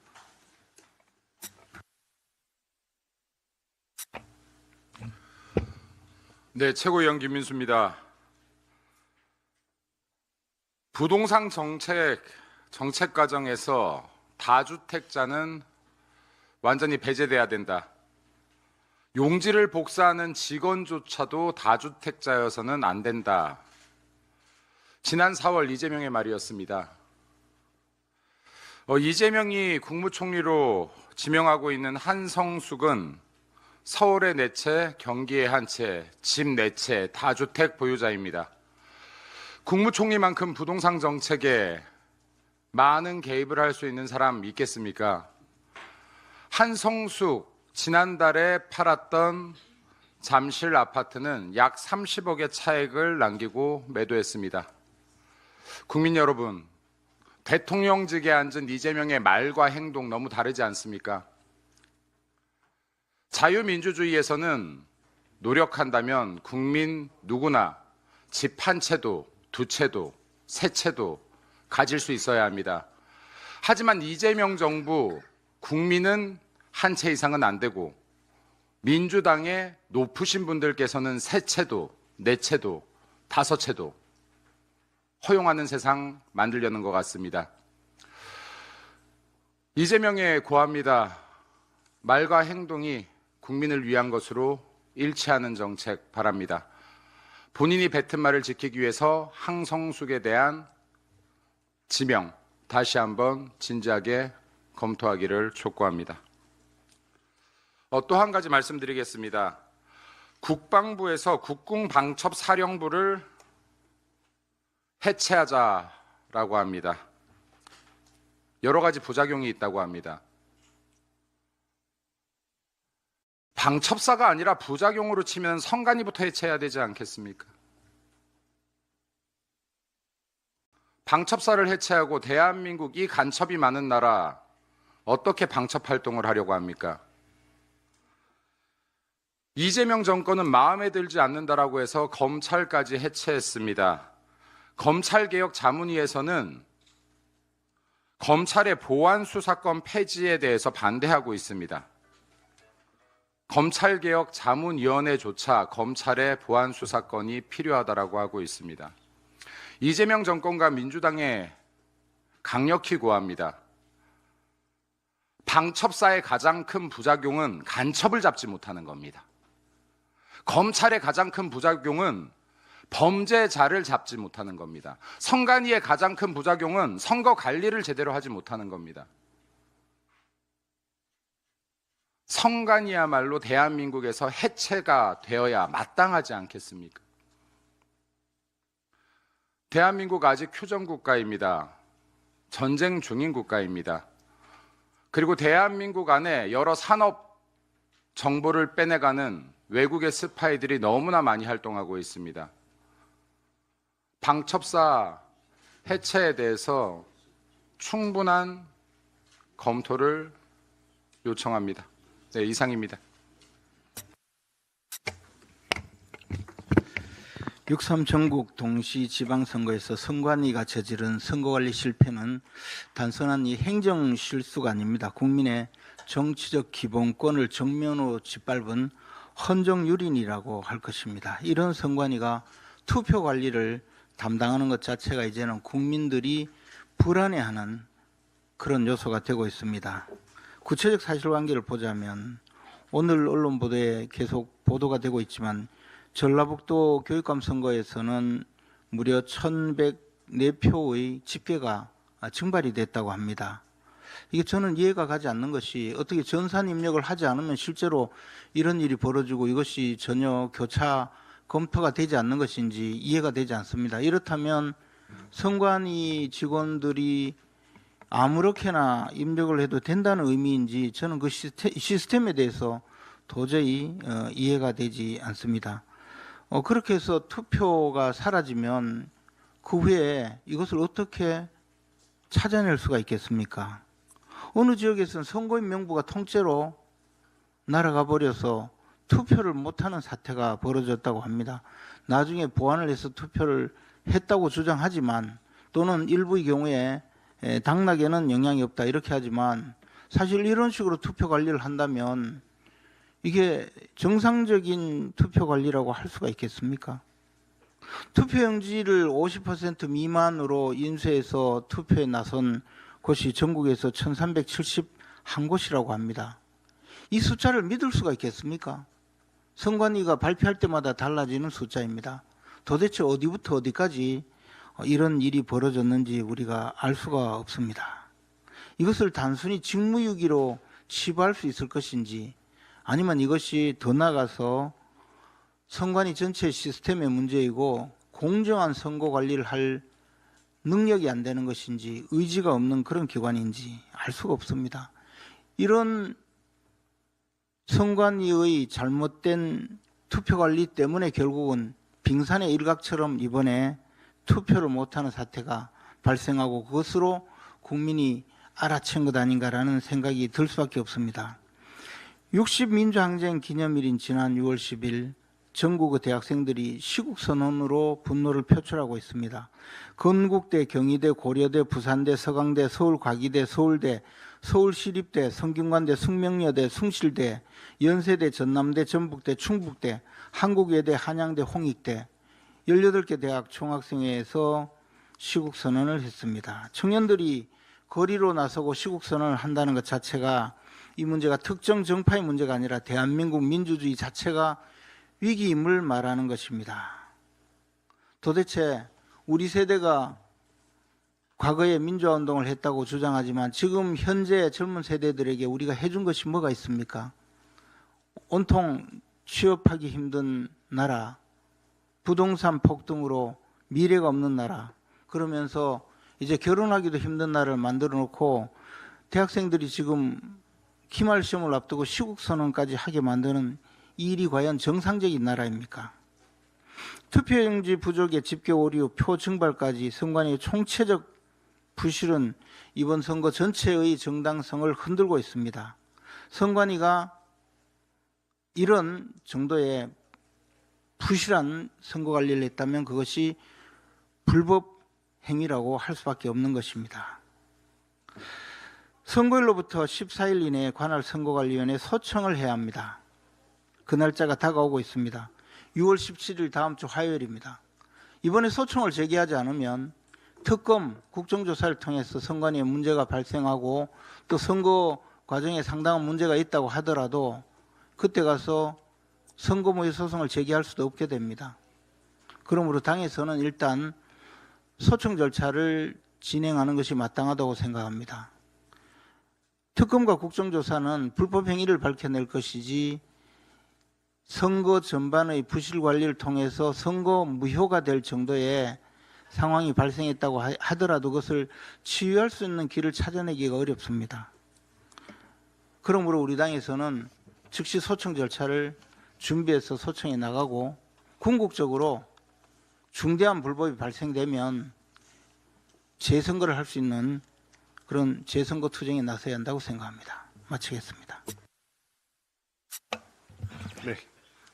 네, 최고위원 김민수입니다. 부동산 정책 과정에서 다주택자는 완전히 배제돼야 된다. 용지를 복사하는 직원조차도 다주택자여서는 안 된다. 지난 4월 이재명의 말이었습니다. 이재명이 국무총리로 지명하고 있는 한성숙은 서울의 4채, 경기의 1채, 집 4채, 다주택 보유자입니다. 국무총리만큼 부동산 정책에 많은 개입을 할 수 있는 사람 있겠습니까? 한성숙 지난달에 팔았던 잠실 아파트는 약 30억의 차익을 남기고 매도했습니다. 국민 여러분, 대통령직에 앉은 이재명의 말과 행동 너무 다르지 않습니까? 자유민주주의에서는 노력한다면 국민 누구나 집 한 채도, 2채도, 3채도 가질 수 있어야 합니다. 하지만 이재명 정부 국민은 한 채 이상은 안 되고 민주당의 높으신 분들께서는 3채도, 4채도, 5채도 허용하는 세상 만들려는 것 같습니다. 이재명에 고합니다. 말과 행동이 국민을 위한 것으로 일치하는 정책 바랍니다. 본인이 뱉은 말을 지키기 위해서 한성숙에 대한 지명 다시 한번 진지하게 검토하기를 촉구합니다. 또 한 가지 말씀드리겠습니다. 국방부에서 국궁방첩사령부를 해체하자라고 합니다. 여러 가지 부작용이 있다고 합니다. 방첩사가 아니라 부작용으로 치면 성간이부터 해체해야 되지 않겠습니까? 방첩사를 해체하고 대한민국 이 간첩이 많은 나라 어떻게 방첩 활동을 하려고 합니까? 이재명 정권은 마음에 들지 않는다라고 해서 검찰까지 해체했습니다. 검찰개혁 자문위에서는 검찰의 보안수사권 폐지에 대해서 반대하고 있습니다. 검찰개혁 자문위원회조차 검찰의 보안수사권이 필요하다라고 하고 있습니다. 이재명 정권과 민주당에 강력히 고합니다. 방첩사의 가장 큰 부작용은 간첩을 잡지 못하는 겁니다. 검찰의 가장 큰 부작용은 범죄자를 잡지 못하는 겁니다. 선관위의 가장 큰 부작용은 선거 관리를 제대로 하지 못하는 겁니다. 선관위야말로 대한민국에서 해체가 되어야 마땅하지 않겠습니까? 대한민국 아직 휴전국가입니다. 전쟁 중인 국가입니다. 그리고 대한민국 안에 여러 산업 정보를 빼내가는 외국의 스파이들이 너무나 많이 활동하고 있습니다. 방첩사 해체에 대해서 충분한 검토를 요청합니다. 네, 이상입니다. 6.3 전국 동시 지방선거에서 선관위가 저지른 선거관리 실패는 단순한 이 행정 실수가 아닙니다. 국민의 정치적 기본권을 정면으로 짓밟은 헌정유린이라고 할 것입니다. 이런 선관위가 투표 관리를 담당하는 것 자체가 이제는 국민들이 불안해하는 그런 요소가 되고 있습니다. 구체적 사실관계를 보자면 오늘 언론 보도에 계속 보도가 되고 있지만 전라북도 교육감 선거에서는 무려 1,104표의 집계가 증발이 됐다고 합니다. 이게 저는 이해가 가지 않는 것이 어떻게 전산 입력을 하지 않으면 실제로 이런 일이 벌어지고 이것이 전혀 교차 검토가 되지 않는 것인지 이해가 되지 않습니다. 이렇다면 선관위 직원들이 아무렇게나 입력을 해도 된다는 의미인지 저는 그 시스템에 대해서 도저히 이해가 되지 않습니다. 그렇게 해서 투표가 사라지면 그 후에 이것을 어떻게 찾아낼 수가 있겠습니까? 어느 지역에서는 선거인 명부가 통째로 날아가 버려서 투표를 못하는 사태가 벌어졌다고 합니다. 나중에 보완을 해서 투표를 했다고 주장하지만 또는 일부의 경우에 당락에는 영향이 없다 이렇게 하지만 사실 이런 식으로 투표 관리를 한다면 이게 정상적인 투표 관리라고 할 수가 있겠습니까? 투표용지를 50% 미만으로 인쇄해서 투표에 나선 곳이 전국에서 1371곳이라고 합니다. 이 숫자를 믿을 수가 있겠습니까? 선관위가 발표할 때마다 달라지는 숫자입니다. 도대체 어디부터 어디까지 이런 일이 벌어졌는지 우리가 알 수가 없습니다. 이것을 단순히 직무유기로 치부할 수 있을 것인지, 아니면 이것이 더 나아가서 선관위 전체 시스템의 문제이고 공정한 선거 관리를 할 능력이 안 되는 것인지, 의지가 없는 그런 기관인지 알 수가 없습니다. 이런 선관위의 잘못된 투표 관리 때문에 결국은 빙산의 일각처럼 이번에 투표를 못하는 사태가 발생하고 그것으로 국민이 알아챈 것 아닌가라는 생각이 들 수밖에 없습니다. 60민주항쟁 기념일인 지난 6월 10일 전국의 대학생들이 시국선언으로 분노를 표출하고 있습니다. 건국대, 경희대, 고려대, 부산대, 서강대, 서울과기대, 서울대, 서울시립대, 성균관대, 숙명여대, 숭실대, 연세대, 전남대, 전북대, 충북대, 한국예대, 한양대, 홍익대 18개 대학 총학생회에서 시국선언을 했습니다. 청년들이 거리로 나서고 시국선언을 한다는 것 자체가 이 문제가 특정 정파의 문제가 아니라 대한민국 민주주의 자체가 위기임을 말하는 것입니다. 도대체 우리 세대가 과거에 민주화운동을 했다고 주장하지만 지금 현재 젊은 세대들에게 우리가 해준 것이 뭐가 있습니까? 온통 취업하기 힘든 나라, 부동산 폭등으로 미래가 없는 나라, 그러면서 이제 결혼하기도 힘든 나라를 만들어 놓고 대학생들이 지금 기말 시험을 앞두고 시국선언까지 하게 만드는 이 일이 과연 정상적인 나라입니까? 투표용지 부족의 집계 오류, 표 증발까지 선관위의 총체적 부실은 이번 선거 전체의 정당성을 흔들고 있습니다. 선관위가 이런 정도의 부실한 선거 관리를 했다면 그것이 불법 행위라고 할 수밖에 없는 것입니다. 선거일로부터 14일 이내에 관할 선거관리위원회에 소청을 해야 합니다. 그 날짜가 다가오고 있습니다. 6월 17일 다음 주 화요일입니다. 이번에 소청을 제기하지 않으면 특검 국정조사를 통해서 선관위에 문제가 발생하고 또 선거 과정에 상당한 문제가 있다고 하더라도 그때 가서 선거무효 소송을 제기할 수도 없게 됩니다. 그러므로 당에서는 일단 소청 절차를 진행하는 것이 마땅하다고 생각합니다. 특검과 국정조사는 불법 행위를 밝혀낼 것이지 선거 전반의 부실 관리를 통해서 선거 무효가 될 정도의 상황이 발생했다고 하더라도 그것을 치유할 수 있는 길을 찾아내기가 어렵습니다. 그러므로 우리 당에서는 즉시 소청 절차를 준비해서 소청에 나가고 궁극적으로 중대한 불법이 발생되면 재선거를 할 수 있는 그런 재선거 투쟁에 나서야 한다고 생각합니다. 마치겠습니다. 네,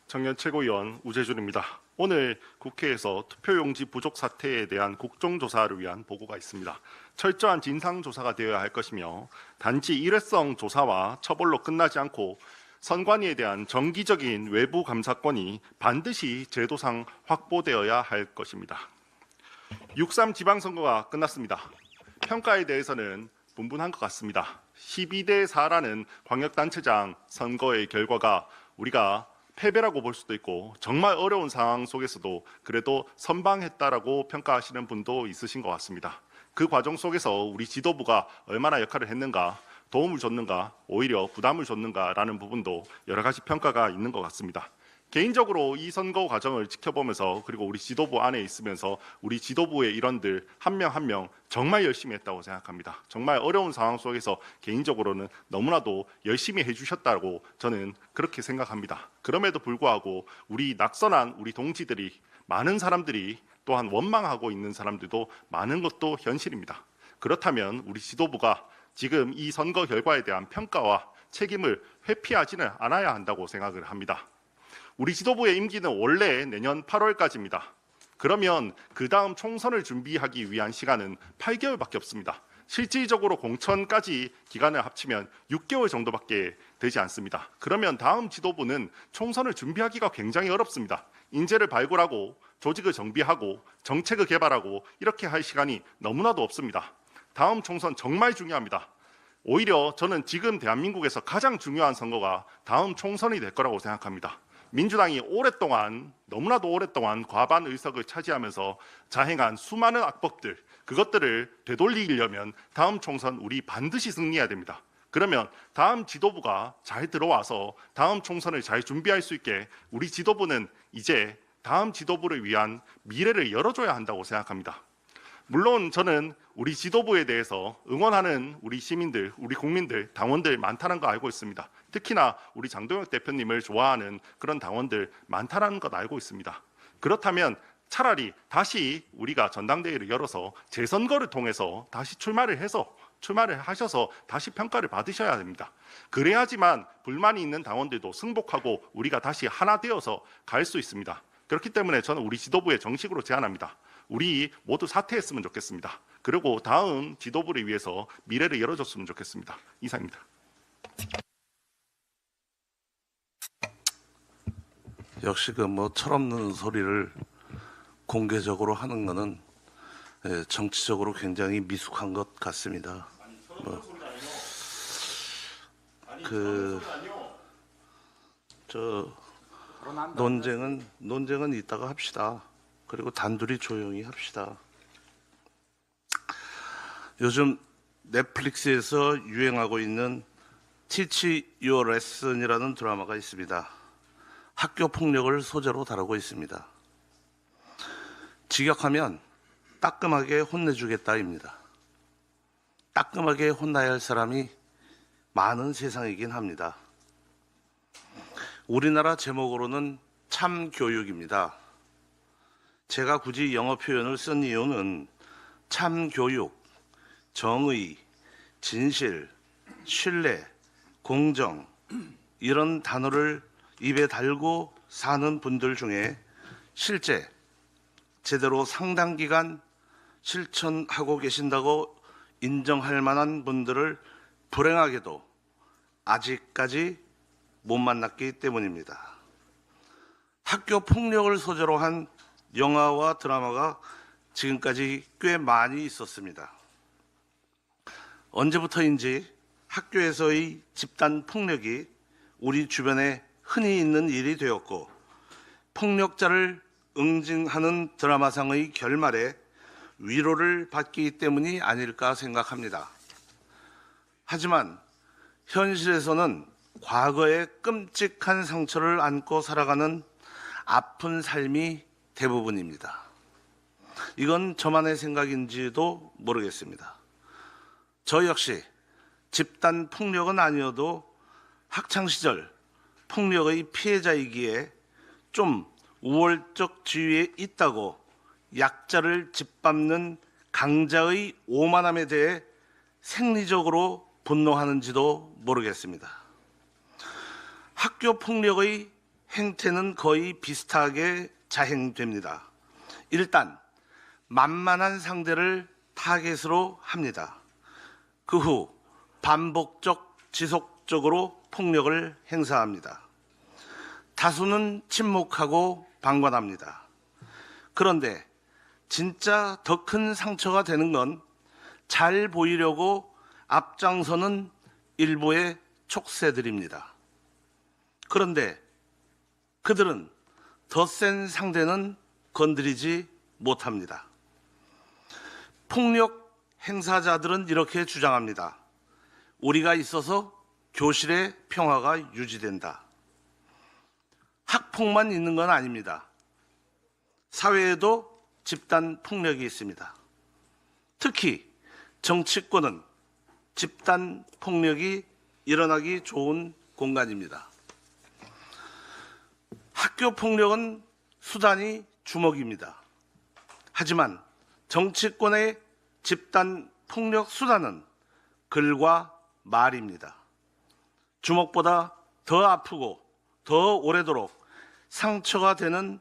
청년 최고위원 우재준입니다. 오늘 국회에서 투표용지 부족 사태에 대한 국정조사를 위한 보고가 있습니다. 철저한 진상조사가 되어야 할 것이며 단지 일회성 조사와 처벌로 끝나지 않고 선관위에 대한 정기적인 외부 감사권이 반드시 제도상 확보되어야 할 것입니다. 6.3 지방선거가 끝났습니다. 평가에 대해서는 분분한 것 같습니다. 12대 4라는 광역단체장 선거의 결과가 우리가 패배라고 볼 수도 있고 정말 어려운 상황 속에서도 그래도 선방했다라고 평가하시는 분도 있으신 것 같습니다. 그 과정 속에서 우리 지도부가 얼마나 역할을 했는가, 도움을 줬는가, 오히려 부담을 줬는가라는 부분도 여러 가지 평가가 있는 것 같습니다. 개인적으로 이 선거 과정을 지켜보면서 그리고 우리 지도부 안에 있으면서 우리 지도부의 일원들 한 명 한 명 정말 열심히 했다고 생각합니다. 정말 어려운 상황 속에서 개인적으로는 너무나도 열심히 해주셨다고 저는 그렇게 생각합니다. 그럼에도 불구하고 우리 낙선한 우리 동지들이 많은 사람들이 또한 원망하고 있는 사람들도 많은 것도 현실입니다. 그렇다면 우리 지도부가 지금 이 선거 결과에 대한 평가와 책임을 회피하지는 않아야 한다고 생각을 합니다. 우리 지도부의 임기는 원래 내년 8월까지입니다. 그러면 그 다음 총선을 준비하기 위한 시간은 8개월밖에 없습니다. 실질적으로 공천까지 기간을 합치면 6개월 정도밖에 되지 않습니다. 그러면 다음 지도부는 총선을 준비하기가 굉장히 어렵습니다. 인재를 발굴하고 조직을 정비하고 정책을 개발하고 이렇게 할 시간이 너무나도 없습니다. 다음 총선 정말 중요합니다. 오히려 저는 지금 대한민국에서 가장 중요한 선거가 다음 총선이 될 거라고 생각합니다. 민주당이 너무나도 오랫동안 과반 의석을 차지하면서 자행한 수많은 악법들, 그것들을 되돌리려면 다음 총선 우리 반드시 승리해야 됩니다. 그러면 다음 지도부가 잘 들어와서 다음 총선을 잘 준비할 수 있게 우리 지도부는 이제 다음 지도부를 위한 미래를 열어줘야 한다고 생각합니다. 물론 저는 우리 지도부에 대해서 응원하는 우리 시민들, 우리 국민들, 당원들 많다는 거 알고 있습니다. 특히나 우리 장동혁 대표님을 좋아하는 그런 당원들 많다는 것 알고 있습니다. 그렇다면 차라리 다시 우리가 전당대회를 열어서 재선거를 통해서 다시 출마를 하셔서 다시 평가를 받으셔야 됩니다. 그래야지만 불만이 있는 당원들도 승복하고 우리가 다시 하나 되어서 갈 수 있습니다. 그렇기 때문에 저는 우리 지도부에 정식으로 제안합니다. 우리 모두 사퇴했으면 좋겠습니다. 그리고 다음 지도부를 위해서 미래를 열어줬으면 좋겠습니다. 이상입니다. 역시 그 뭐 철없는 소리를 공개적으로 하는 것은 정치적으로 굉장히 미숙한 것 같습니다. 논쟁은 이따가 합시다. 그리고 단둘이 조용히 합시다. 요즘 넷플릭스에서 유행하고 있는 Teach Your Lesson이라는 드라마가 있습니다. 학교 폭력을 소재로 다루고 있습니다. 직역하면 따끔하게 혼내주겠다입니다. 따끔하게 혼나야 할 사람이 많은 세상이긴 합니다. 우리나라 제목으로는 참교육입니다. 제가 굳이 영어 표현을 쓴 이유는 참교육, 정의, 진실, 신뢰, 공정 이런 단어를 입에 달고 사는 분들 중에 실제 제대로 상당 기간 실천하고 계신다고 인정할 만한 분들을 불행하게도 아직까지 못 만났기 때문입니다. 학교 폭력을 소재로 한 영화와 드라마가 지금까지 꽤 많이 있었습니다. 언제부터인지 학교에서의 집단 폭력이 우리 주변에 흔히 있는 일이 되었고 폭력자를 응징하는 드라마상의 결말에 위로를 받기 때문이 아닐까 생각합니다. 하지만 현실에서는 과거의 끔찍한 상처를 안고 살아가는 아픈 삶이 대부분입니다. 이건 저만의 생각인지도 모르겠습니다. 저 역시 집단 폭력은 아니어도 학창시절 폭력의 피해자이기에 좀 우월적 지위에 있다고 약자를 짓밟는 강자의 오만함에 대해 생리적으로 분노하는지도 모르겠습니다. 학교 폭력의 행태는 거의 비슷하게 자행됩니다. 일단 만만한 상대를 타겟으로 합니다. 그 후 반복적, 지속적으로 폭력을 행사합니다. 다수는 침묵하고 방관합니다. 그런데 진짜 더 큰 상처가 되는 건 잘 보이려고 앞장서는 일부의 촉새들입니다. 그런데 그들은 더 센 상대는 건드리지 못합니다. 폭력 행사자들은 이렇게 주장합니다. 우리가 있어서 교실의 평화가 유지된다. 학폭만 있는 건 아닙니다. 사회에도 집단 폭력이 있습니다. 특히 정치권은 집단 폭력이 일어나기 좋은 공간입니다. 학교 폭력은 수단이 주먹입니다. 하지만 정치권의 집단 폭력 수단은 글과 말입니다. 주먹보다 더 아프고 더 오래도록 상처가 되는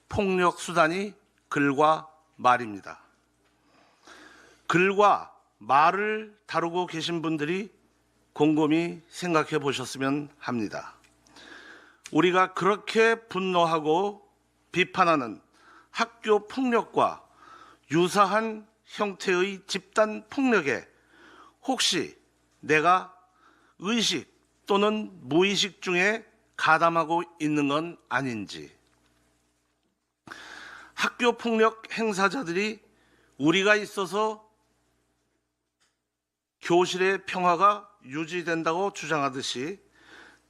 폭력 수단이 글과 말입니다. 글과 말을 다루고 계신 분들이 곰곰이 생각해 보셨으면 합니다. 우리가 그렇게 분노하고 비판하는 학교 폭력과 유사한 형태의 집단 폭력에 혹시 내가 의식 또는 무의식 중에 가담하고 있는 건 아닌지, 학교 폭력 행사자들이 우리가 있어서 교실의 평화가 유지된다고 주장하듯이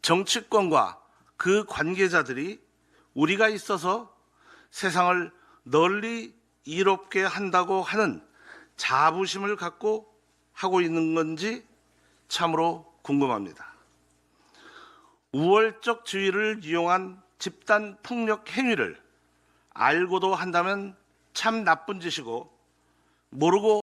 정치권과 그 관계자들이 우리가 있어서 세상을 널리 이롭게 한다고 하는 자부심을 갖고 하고 있는 건지 참으로 궁금합니다. 우월적 지위를 이용한 집단 폭력 행위를 알고도 한다면 참 나쁜 짓이고, 모르고